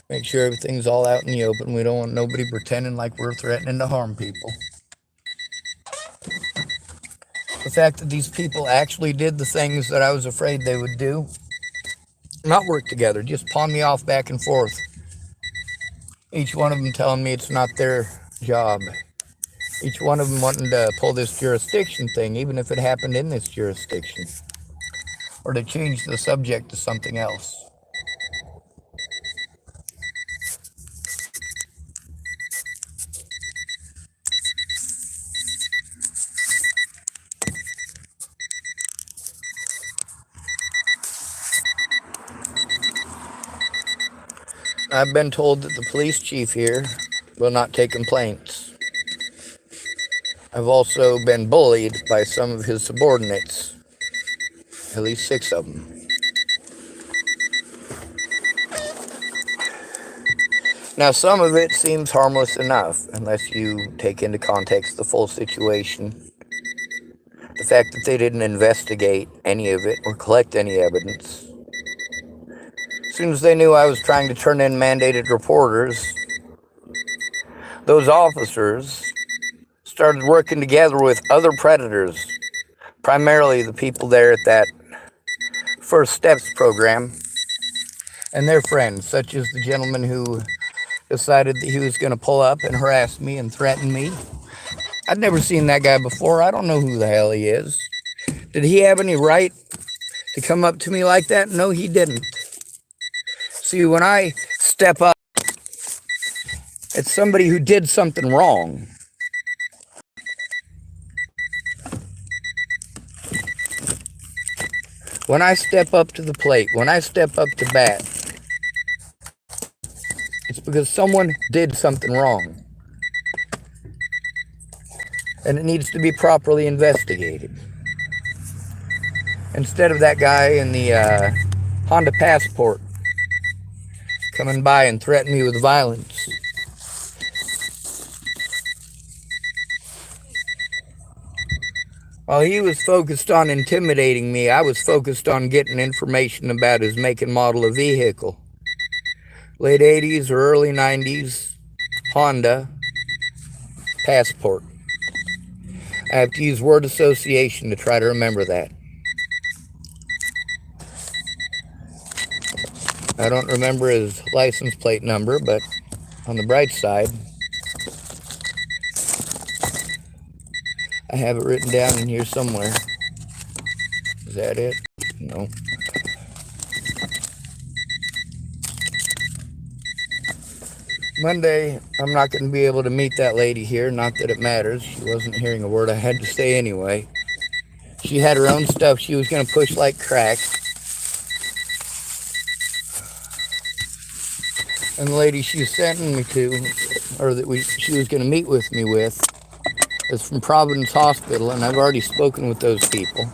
Make sure everything's all out in the open. We don't want nobody pretending like we're threatening to harm people. The fact that these people actually did the things that I was afraid they would do, not work together, just pawn me off back and forth. Each one of them telling me it's not their job. Each one of them wanting to pull this jurisdiction thing, even if it happened in this jurisdiction, or to change the subject to something else. I've been told that the police chief here will not take complaints. I've also been bullied by some of his subordinates, at least 6 of them. Now, some of it seems harmless enough, unless you take into context the full situation. The fact that they didn't investigate any of it or collect any evidence. As soon as they knew I was trying to turn in mandated reporters, those officers started working together with other predators, primarily the people there at that First Steps program, and their friends, such as the gentleman who decided that he was going to pull up and harass me and threaten me. I'd never seen that guy before. I don't know who the hell he is. Did he have any right to come up to me like that? No, he didn't. See, when I step up, it's somebody who did something wrong. When I step up to the plate, when I step up to bat, it's because someone did something wrong. And it needs to be properly investigated. Instead of that guy in the Honda Passport coming by and threatening me with violence. While he was focused on intimidating me, I was focused on getting information about his make and model of vehicle. Late 80s or early 90s, Honda Passport. I have to use word association to try to remember that. I don't remember his license plate number, but on the bright side, I have it written down in here somewhere. Is that it? No. Monday, I'm not going to be able to meet that lady here. Not that it matters. She wasn't hearing a word I had to say anyway. She had her own stuff she was going to push like crack. And the lady she was sending me to, or that she was going to meet with me with, is from Providence Hospital, and I've already spoken with those people.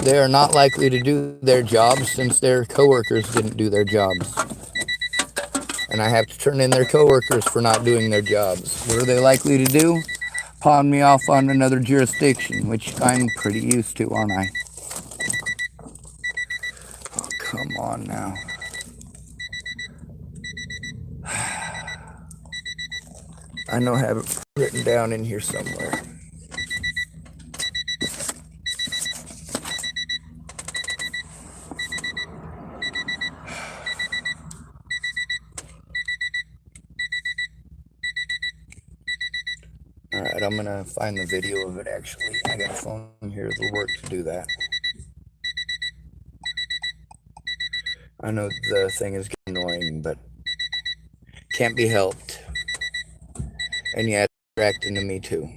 They are not likely to do their jobs since their coworkers didn't do their jobs. And I have to turn in their coworkers for not doing their jobs. What are they likely to do? pawn me off on another jurisdiction, which I'm pretty used to, aren't I? Oh, come on now. I know I have it written down in here somewhere. All right, I'm gonna find the video of it actually. I got a phone here that'll work to do that. I know the thing is getting annoying, but can't be helped. And yeah, it's distracting to me too.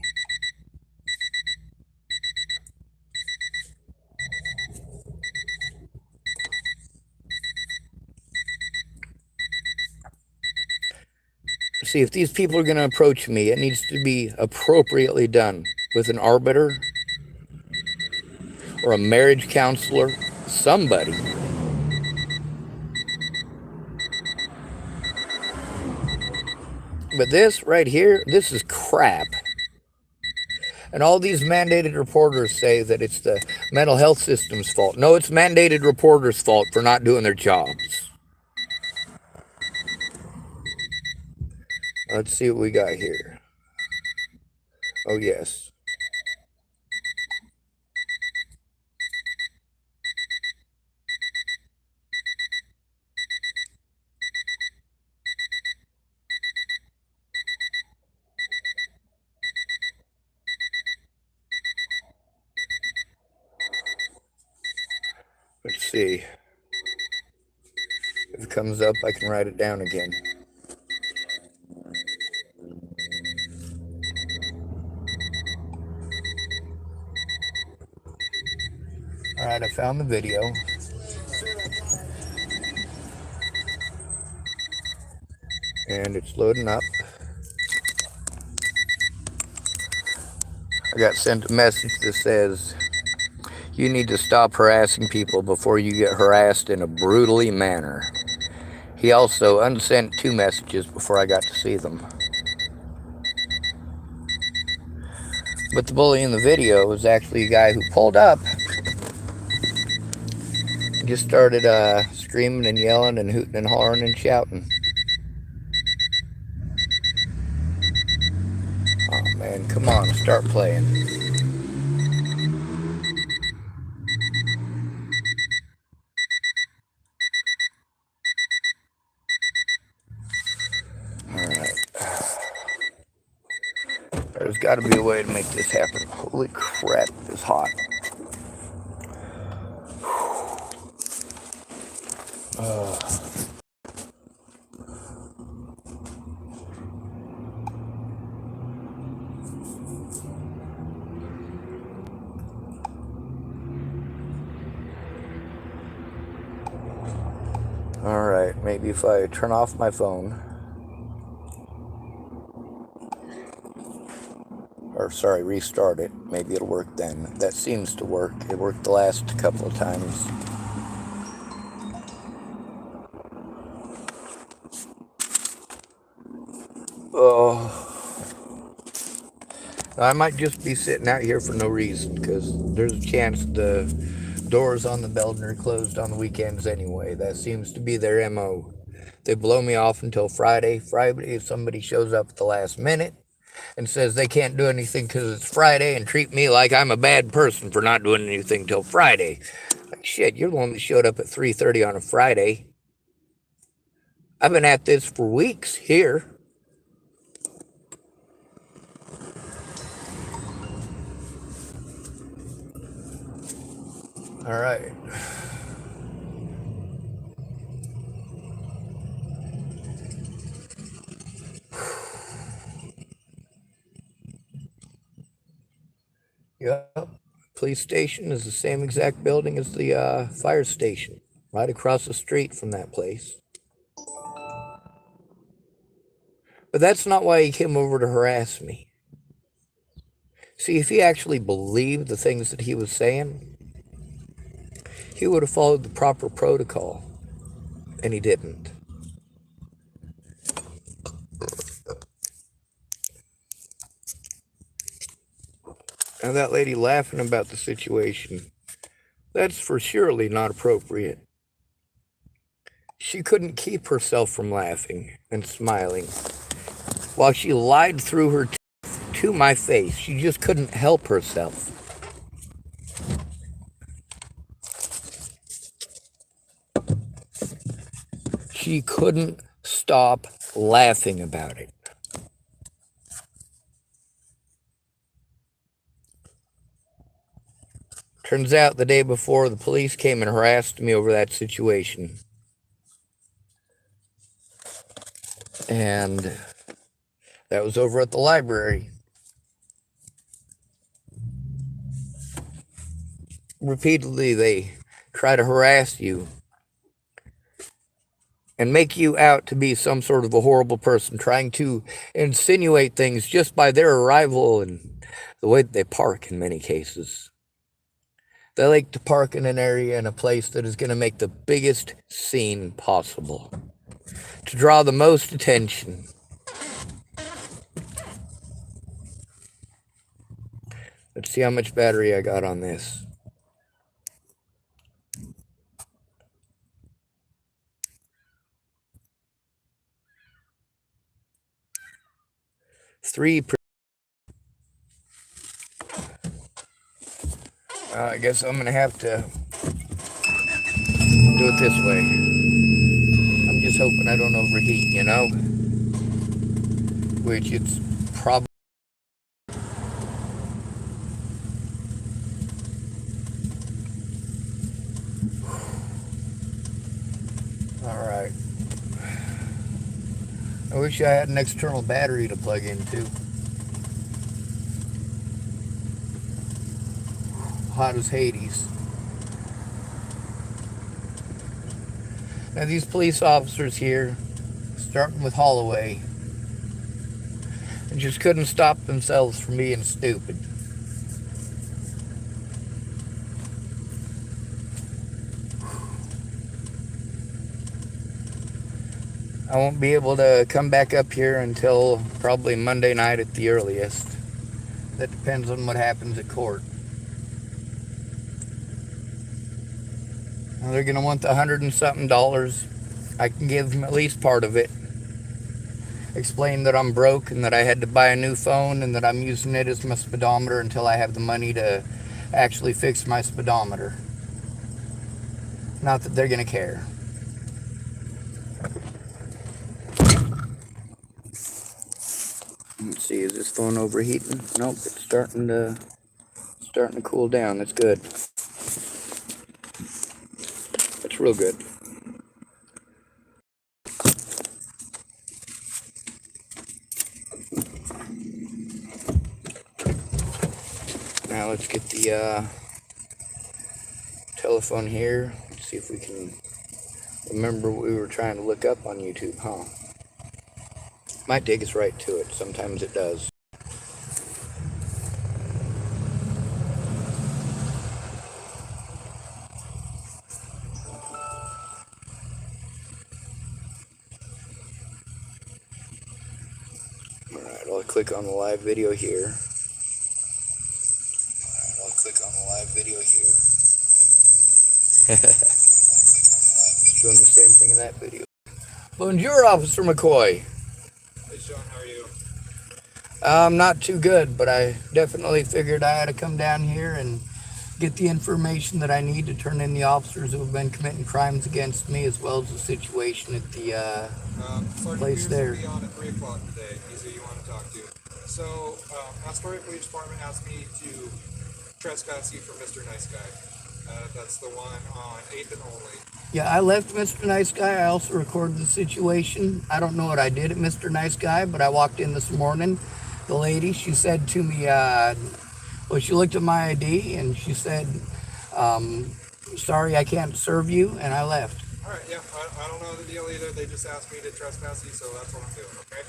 See, if these people are going to approach me, it needs to be appropriately done with an arbiter or a marriage counselor, somebody. But this right here, this is crap. And all these mandated reporters say that it's the mental health system's fault. No, it's mandated reporters' fault for not doing their jobs. Let's see what we got here. Oh, yes. Let's see. If it comes up, I can write it down again. All right, I found the video. And it's loading up. I got sent a message that says, you need to stop harassing people before you get harassed in a brutally manner. He also unsent 2 messages before I got to see them. But the bully in the video was actually a guy who pulled up and just started screaming and yelling and hooting and hollering and shouting. Oh man, come on, start playing. There's got to be a way to make this happen. Holy crap, it's hot. All right, maybe if I turn off my phone. Or sorry, restart it. Maybe it'll work then. That seems to work. It worked the last couple of times. Oh. I might just be sitting out here for no reason, because there's a chance the doors on the building are closed on the weekends anyway. That seems to be their MO. They blow me off until Friday. Friday, if somebody shows up at the last minute and says they can't do anything because it's Friday and treat me like I'm a bad person for not doing anything till Friday. Like, shit, you're the one that showed up at 3:30 on a Friday. I've been at this for weeks here. All right. Yep. Police station is the same exact building as the fire station, right across the street from that place. But that's not why he came over to harass me. See, if he actually believed the things that he was saying, he would have followed the proper protocol, and he didn't. Now that lady laughing about the situation, that's for surely not appropriate. She couldn't keep herself from laughing and smiling while she lied through her teeth to my face. She just couldn't help herself. She couldn't stop laughing about it. Turns out the day before, the police came and harassed me over that situation. And that was over at the library. Repeatedly, they try to harass you and make you out to be some sort of a horrible person, trying to insinuate things just by their arrival and the way that they park in many cases. They like to park in an area in a place that is going to make the biggest scene possible, to draw the most attention. Let's see how much battery I got on this. 3%. I guess I'm gonna have to do it this way. I'm just hoping I don't overheat, you know? Which it's probably. Alright. I wish I had an external battery to plug into. Hot as Hades. Now these police officers here, starting with Holloway, just couldn't stop themselves from being stupid. I won't be able to come back up here until probably Monday night at the earliest. That depends on what happens at court. Now they're going to want the $100 and something. I can give them at least part of it. Explain that I'm broke and that I had to buy a new phone and that I'm using it as my speedometer until I have the money to actually fix my speedometer. Not that they're going to care. Let's see, is this phone overheating? Nope, it's starting to cool down. That's good. That's real good. Now let's get the telephone here. Let's see if we can remember what we were trying to look up on YouTube, huh? Might take us right to it. Sometimes it does. Alright, I'll click on the live video here. Doing the same thing in that video. Bonjour, Officer McCoy. Hey Sean, how are you? I'm not too good, but I definitely figured I had to come down here and get the information that I need to turn in the officers who have been committing crimes against me, as well as the situation at the place there. Sergeant Pierce will be on at 3 o'clock today. He's who you want to talk to. So, Astoria Police Department asked me to trespass you for Mr. Nice Guy. That's the one on 8th and only. Yeah, I left Mr. Nice Guy. I also recorded the situation. I don't know what I did at Mr. Nice Guy, but I walked in this morning. The lady, she said to me, well, she looked at my ID and she said, sorry, I can't serve you, and I left. All right, yeah, I don't know the deal either. They just asked me to trespass you, so that's what I'm doing, okay?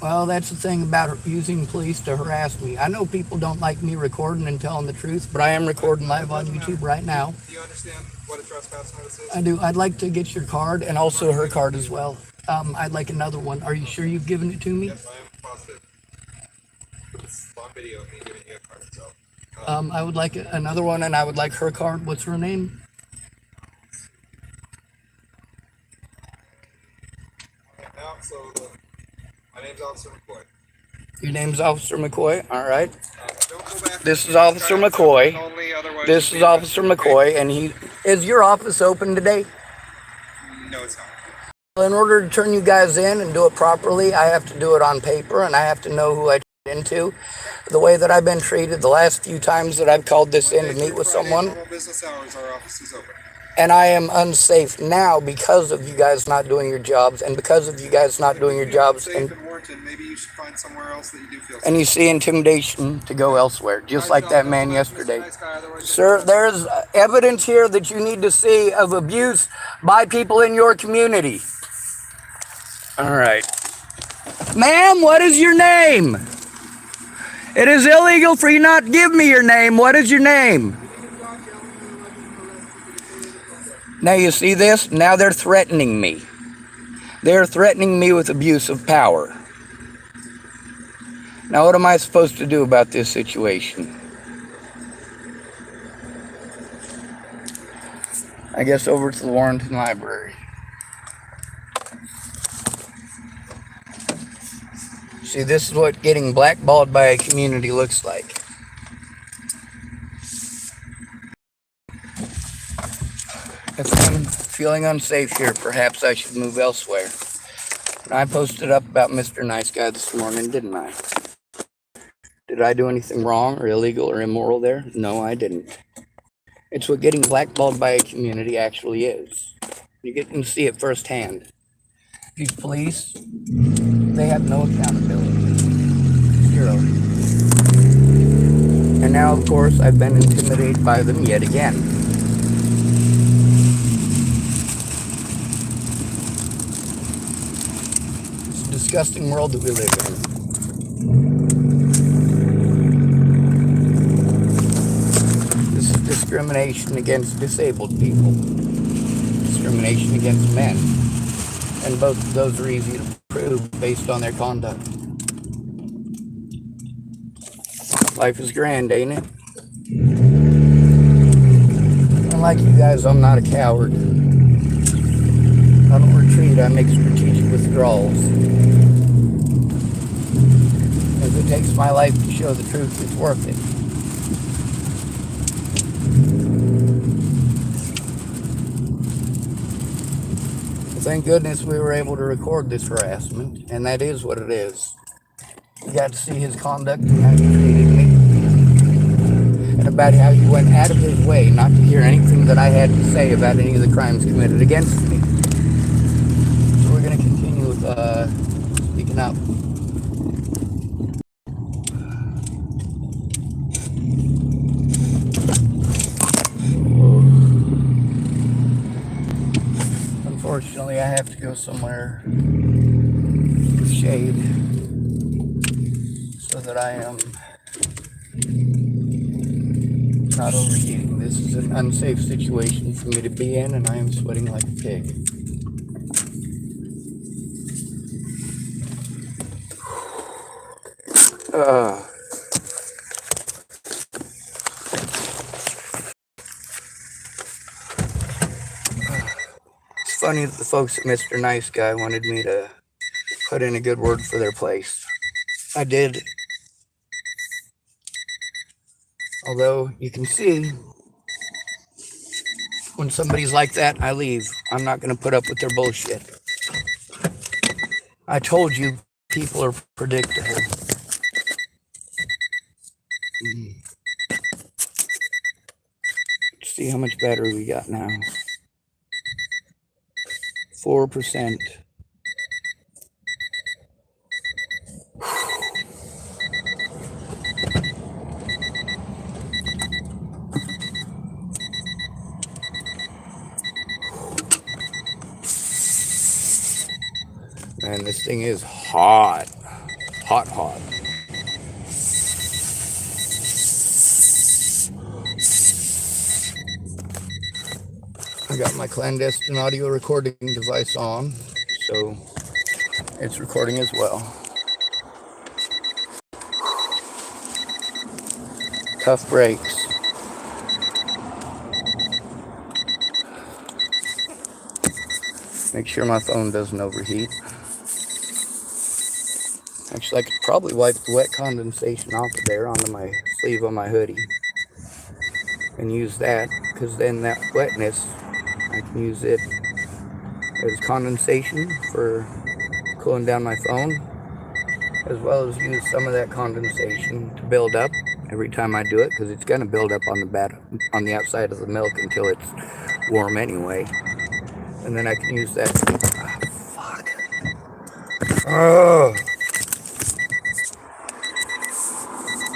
Well, that's the thing about using police to harass me. I know people don't like me recording and telling the truth, but I am recording live on YouTube right now. Do you understand what a trespass notice is? I do. I'd like to get your card and also her card as well. I'd like another one. Are you sure you've given it to me? Yes, I am positive. It's on video of me giving you a card, so. I would like another one, and I would like her card. What's her name? Now, my name's Officer McCoy. Your name's Officer McCoy. All right. Don't go back. This is Officer McCoy. Only, otherwise This you'll is be Officer arrested, okay? McCoy, and is your office open today? No, it's not. Well, in order to turn you guys in and do it properly, I have to do it on paper, and I have to know who I turn into. The way that I've been treated the last few times that I've called this in to meet with someone, Normal business hours, our office is open. and I am unsafe now because of you guys not doing your jobs, and because of you guys not doing your jobs, Safe and in Warrenton, maybe you should find somewhere else that you do feel safe. and you see intimidation to go elsewhere, just like that man yesterday. Sir, there's evidence here that you need to see of abuse by people in your community. All right. Ma'am, what is your name? It is illegal for you not to give me your name. What is your name? Now you see this? Now they're threatening me. They're threatening me with abuse of power. Now what am I supposed to do about this situation? I guess over to the Warrenton Library. See, this is what getting blackballed by a community looks like. If I'm feeling unsafe here, perhaps I should move elsewhere. I posted up about Mr. Nice Guy this morning, didn't I? Did I do anything wrong or illegal or immoral there? No, I didn't. It's what getting blackballed by a community actually is. You get to see it firsthand. These police, they have no accountability. Zero. And now, of course, I've been intimidated by them yet again. It's a disgusting world that we live in. This is discrimination against disabled people. Discrimination against men. And both of those are easy to prove based on their conduct. Life is grand, ain't it? Unlike you guys, I'm not a coward. I don't retreat, I make strategic withdrawals. If it takes my life to show the truth, it's worth it. Thank goodness we were able to record this harassment, and that is what it is. You got to see his conduct and how he treated me, and about how he went out of his way not to hear anything that I had to say about any of the crimes committed against me. So we're going to continue with speaking up. Unfortunately, I have to go somewhere with shade so that I am not overheating. This is an unsafe situation for me to be in, and I am sweating like a pig. It's funny that the folks at Mr. Nice Guy wanted me to put in a good word for their place. I did. Although you can see, when somebody's like that, I leave. I'm not going to put up with their bullshit. I told you, people are predictable. Let's see how much battery we got now. 4%. Man, this thing is hot. Hot, hot. I got my clandestine audio recording device on, so it's recording as well. Tough breaks. Make sure my phone doesn't overheat. Actually, I could probably wipe the wet condensation off of there onto my sleeve of my hoodie and use that, because then that wetness, I can use it as condensation for cooling down my phone, as well as use some of that condensation to build up every time I do it, because it's going to build up on the outside of the milk until it's warm anyway. And then I can use that. Fuck. Oh.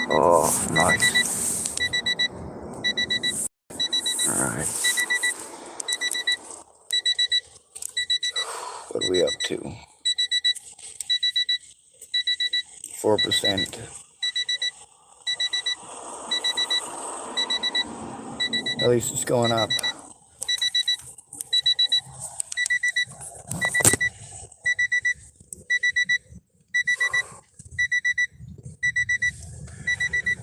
Oh, nice. Alright. What are we up to? 4%. At least it's going up.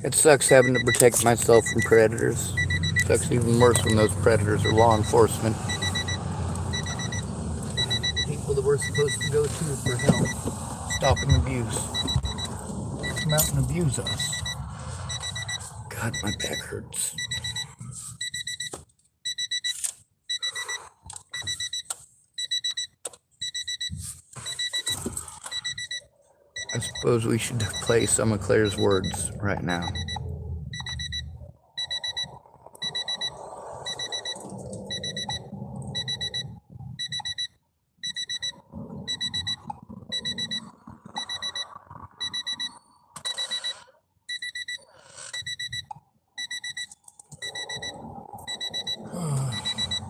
It sucks having to protect myself from predators. It sucks even worse when those predators are law enforcement. People that we're supposed to go to for help. Stopping abuse. Come out and abuse us. God, my back hurts. I suppose we should play some of Claire's words right now. Oh,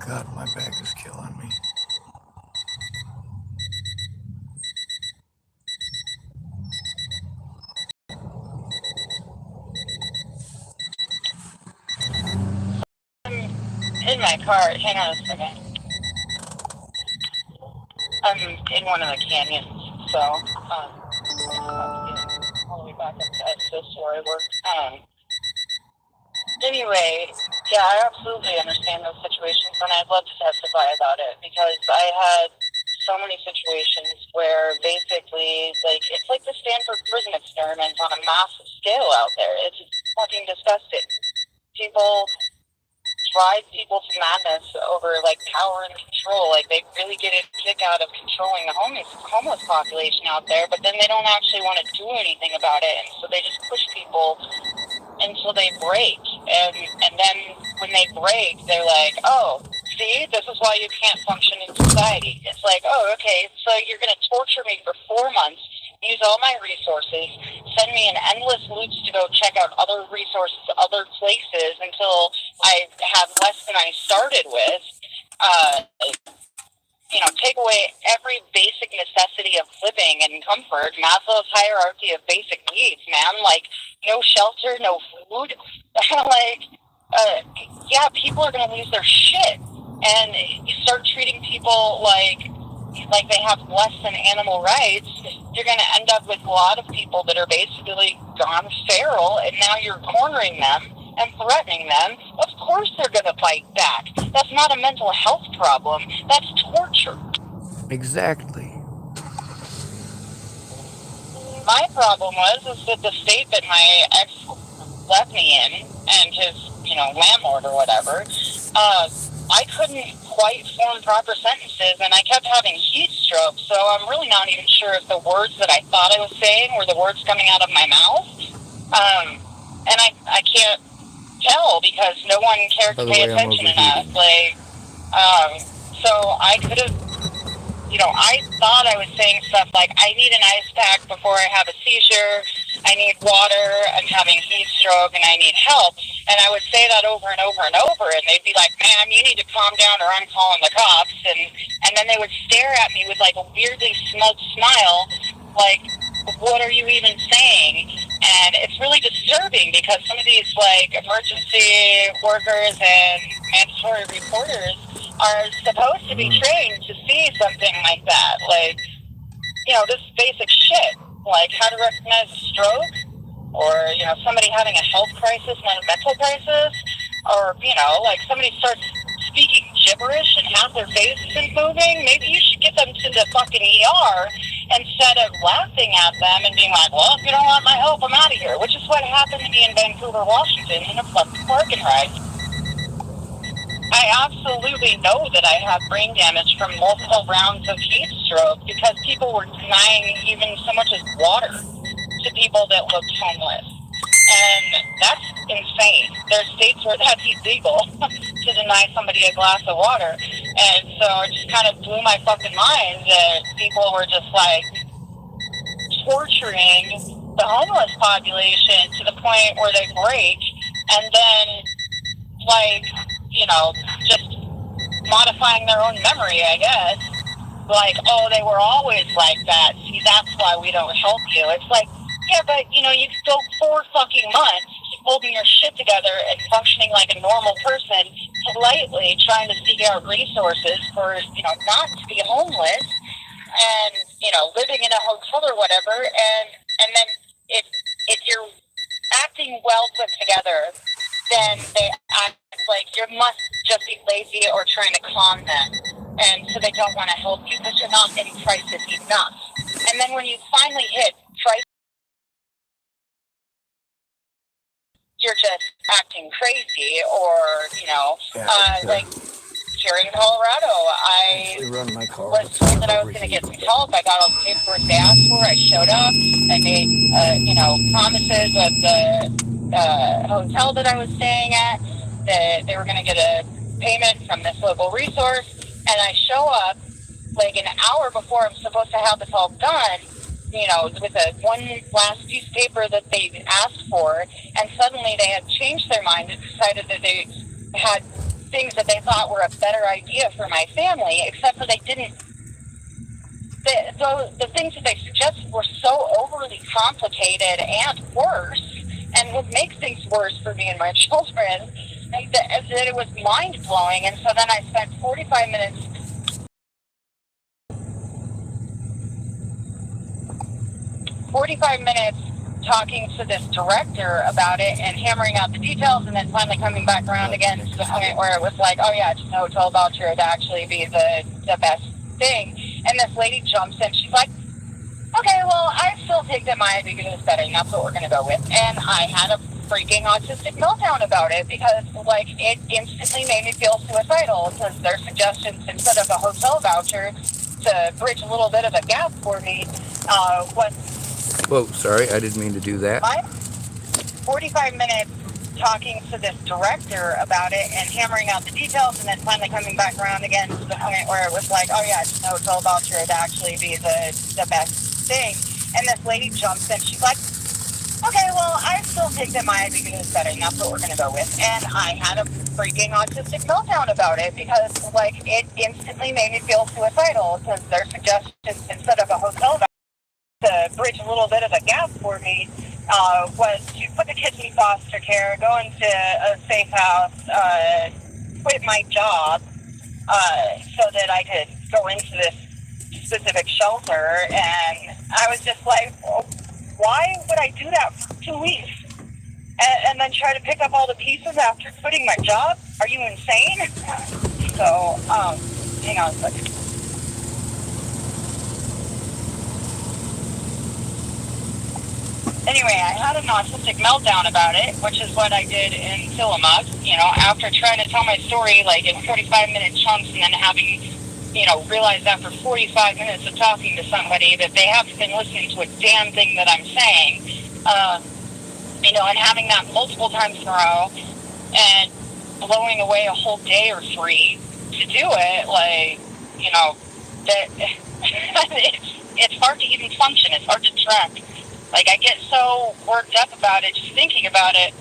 God, my back is killing me. In my car, hang on a second. I'm in one of the canyons, so all the way back up to Estes where I work. Anyway, yeah, I absolutely understand those situations, and I'd love to testify about it, because I had so many situations where basically, like, it's like the Stanford prison experiment on a massive scale out there. It's fucking disgusting. People drive people to madness over, like, power and control. Like, they really get a kick out of controlling the homeless population out there, but then they don't actually want to do anything about it, and so they just push people until they break. And then when they break, they're like, oh, see, this is why you can't function in society. It's like, oh, okay, so you're going to torture me for 4 months, use all my resources, send me in endless loops to go check out other resources, other places, until I have less than I started with. Take away every basic necessity of living and comfort. Maslow's hierarchy of basic needs, man. Like, no shelter, no food. Yeah, people are going to lose their shit. And you start treating people like they have less than animal rights, you're going to end up with a lot of people that are basically gone feral, and now you're cornering them and threatening them. Of course they're going to fight back. That's not a mental health problem. That's torture. Exactly. My problem was that the state that my ex left me in, and his, landlord or whatever, I couldn't quite form proper sentences, and I kept having heat stroke, so I'm really not even sure if the words that I thought I was saying were the words coming out of my mouth. And I can't tell, because no one cared to pay attention enough. So I could have, I thought I was saying stuff like, I need an ice pack before I have a seizure, I need water, I'm having heat stroke, and I need help. And I would say that over and over and over, and they'd be like, ma'am, you need to calm down or I'm calling the cops. And then they would stare at me with, like, a weirdly smug smile, like, what are you even saying? And it's really disturbing, because some of these, like, emergency workers and mandatory reporters are supposed to be trained to see something like that. Like, this basic shit, like how to recognize a stroke. or, you know, somebody having a health crisis and a mental crisis, or, you know, like somebody starts speaking gibberish and half their face isn't moving, maybe you should get them to the fucking ER instead of laughing at them and being like, well, if you don't want my help, I'm out of here, which is what happened to me in Vancouver, Washington in a fucking parking ride. I absolutely know that I have brain damage from multiple rounds of heat stroke because people were denying even so much as water to people that looked homeless. And that's insane. There's states where that's illegal to deny somebody a glass of water. And so it just kind of blew my fucking mind that people were just like torturing the homeless population to the point where they break, and then like, you know, just modifying their own memory, I guess. Like, oh, they were always like that. See, that's why we don't help you. It's like, yeah, but, you know, you go 4 fucking months holding your shit together and functioning like a normal person, politely trying to seek out resources for, you know, not to be homeless and, you know, living in a hotel or whatever. And then if you're acting well put together, then they act like you must just be lazy or trying to con them. And so they don't want to help you because you're not in crisis enough. And then when you finally hit crisis, you're just acting crazy, or, you know, like here in Colorado, I was told that I was going to get some help. I got all the paperwork they asked for. I showed up. I made, you know, promises of the hotel that I was staying at, that they were going to get a payment from this local resource. And I show up like an hour before I'm supposed to have this all done, you know, with a one last piece of paper that they asked for, and suddenly they had changed their mind and decided that they had things that they thought were a better idea for my family, except for they didn't. The things that they suggested were so overly complicated and worse, and would make things worse for me and my children, that it was mind-blowing. And so then I spent 45 minutes talking to this director about it and hammering out the details, and then finally coming back around again to the point where it was like, oh yeah, just a hotel voucher would actually be the best thing. And this lady jumps in, she's like, okay, well, I still think that my idea is better, and that's what we're going to go with. And I had a freaking autistic meltdown about it because, like, it instantly made me feel suicidal because their suggestions, instead of a hotel voucher to bridge a little bit of a gap for me, was... Whoa, sorry, I didn't mean to do that. 45 minutes talking to this director about it and hammering out the details, and then finally coming back around again to the point where it was like, oh yeah, just a hotel voucher would actually be the best thing. And this lady jumps in, she's like, okay, well, I still think that my idea is better, and that's what we're going to go with. And I had a freaking autistic meltdown about it because, like, it instantly made me feel suicidal because their suggestions, instead of a hotel voucher to bridge a little bit of a gap for me, was to put the kids in foster care, go into a safe house, quit my job, so that I could go into this specific shelter. And I was just like, well, why would I do that for 2 weeks? And then try to pick up all the pieces after quitting my job? Are you insane? So, hang on a second. Anyway, I had an autistic meltdown about it, which is what I did in Tillamook, you know, after trying to tell my story, like, in 45-minute chunks, and then having, you know, realized after 45 minutes of talking to somebody that they haven't been listening to a damn thing that I'm saying, you know, and having that multiple times in a row, and blowing away a whole day or 3 to do it, like, you know, that it's hard to even function, it's hard to track. Like, I get so worked up about it, just thinking about it,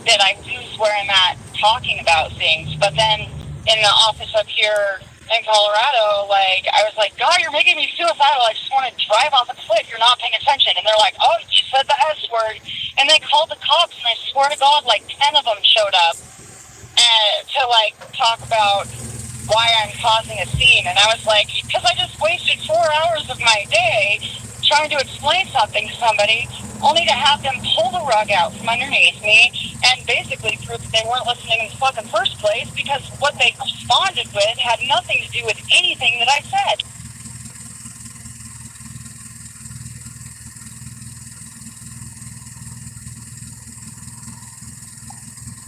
that I lose where I'm at talking about things. But then in the office up here in Colorado, like, I was like, God, you're making me suicidal. I just want to drive off a cliff. You're not paying attention. And they're like, oh, you said the S word. And they called the cops, and I swear to God, like 10 of them showed up to, like, talk about why I'm causing a scene. And I was like, because I just wasted 4 hours of my day trying to explain something to somebody only to have them pull the rug out from underneath me and basically prove that they weren't listening in the fucking first place because what they responded with had nothing to do with anything that I said.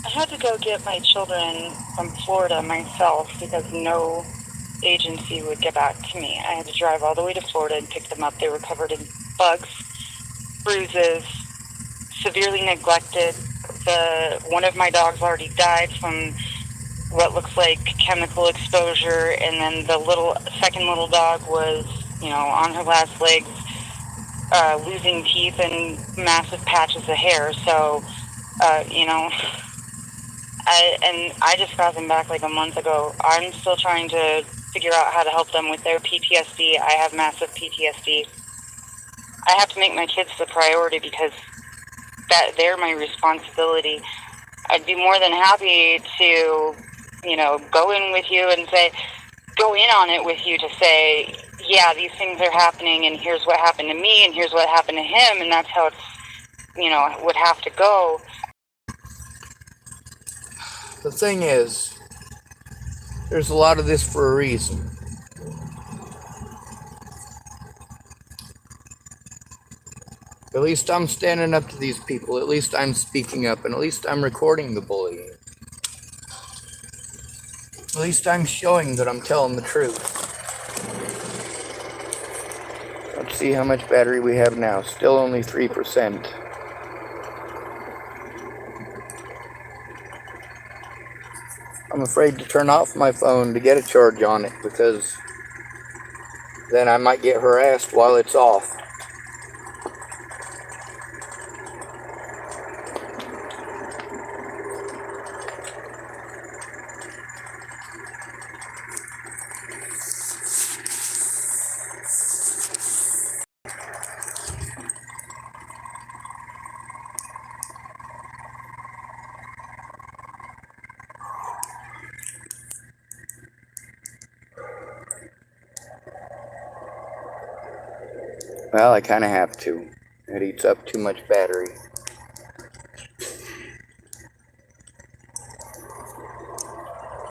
I had to go get my children from Florida myself because no agency would get back to me. I had to drive all the way to Florida and pick them up. They were covered in bugs, bruises, severely neglected. One of my dogs already died from what looks like chemical exposure, and then the second little dog was, on her last legs, losing teeth and massive patches of hair. So, I just got them back like a month ago. I'm still trying to figure out how to help them with their PTSD. I have massive PTSD. I have to make my kids the priority because they're my responsibility. I'd be more than happy to, go in on it with you to say, yeah, these things are happening and here's what happened to me and here's what happened to him and that's how it's, would have to go. The thing is, there's a lot of this for a reason. At least I'm standing up to these people. At least I'm speaking up. And at least I'm recording the bullying. At least I'm showing that I'm telling the truth. Let's see how much battery we have now. Still only 3%. I'm afraid to turn off my phone to get a charge on it because then I might get harassed while it's off. Well, I kind of have to. It eats up too much battery.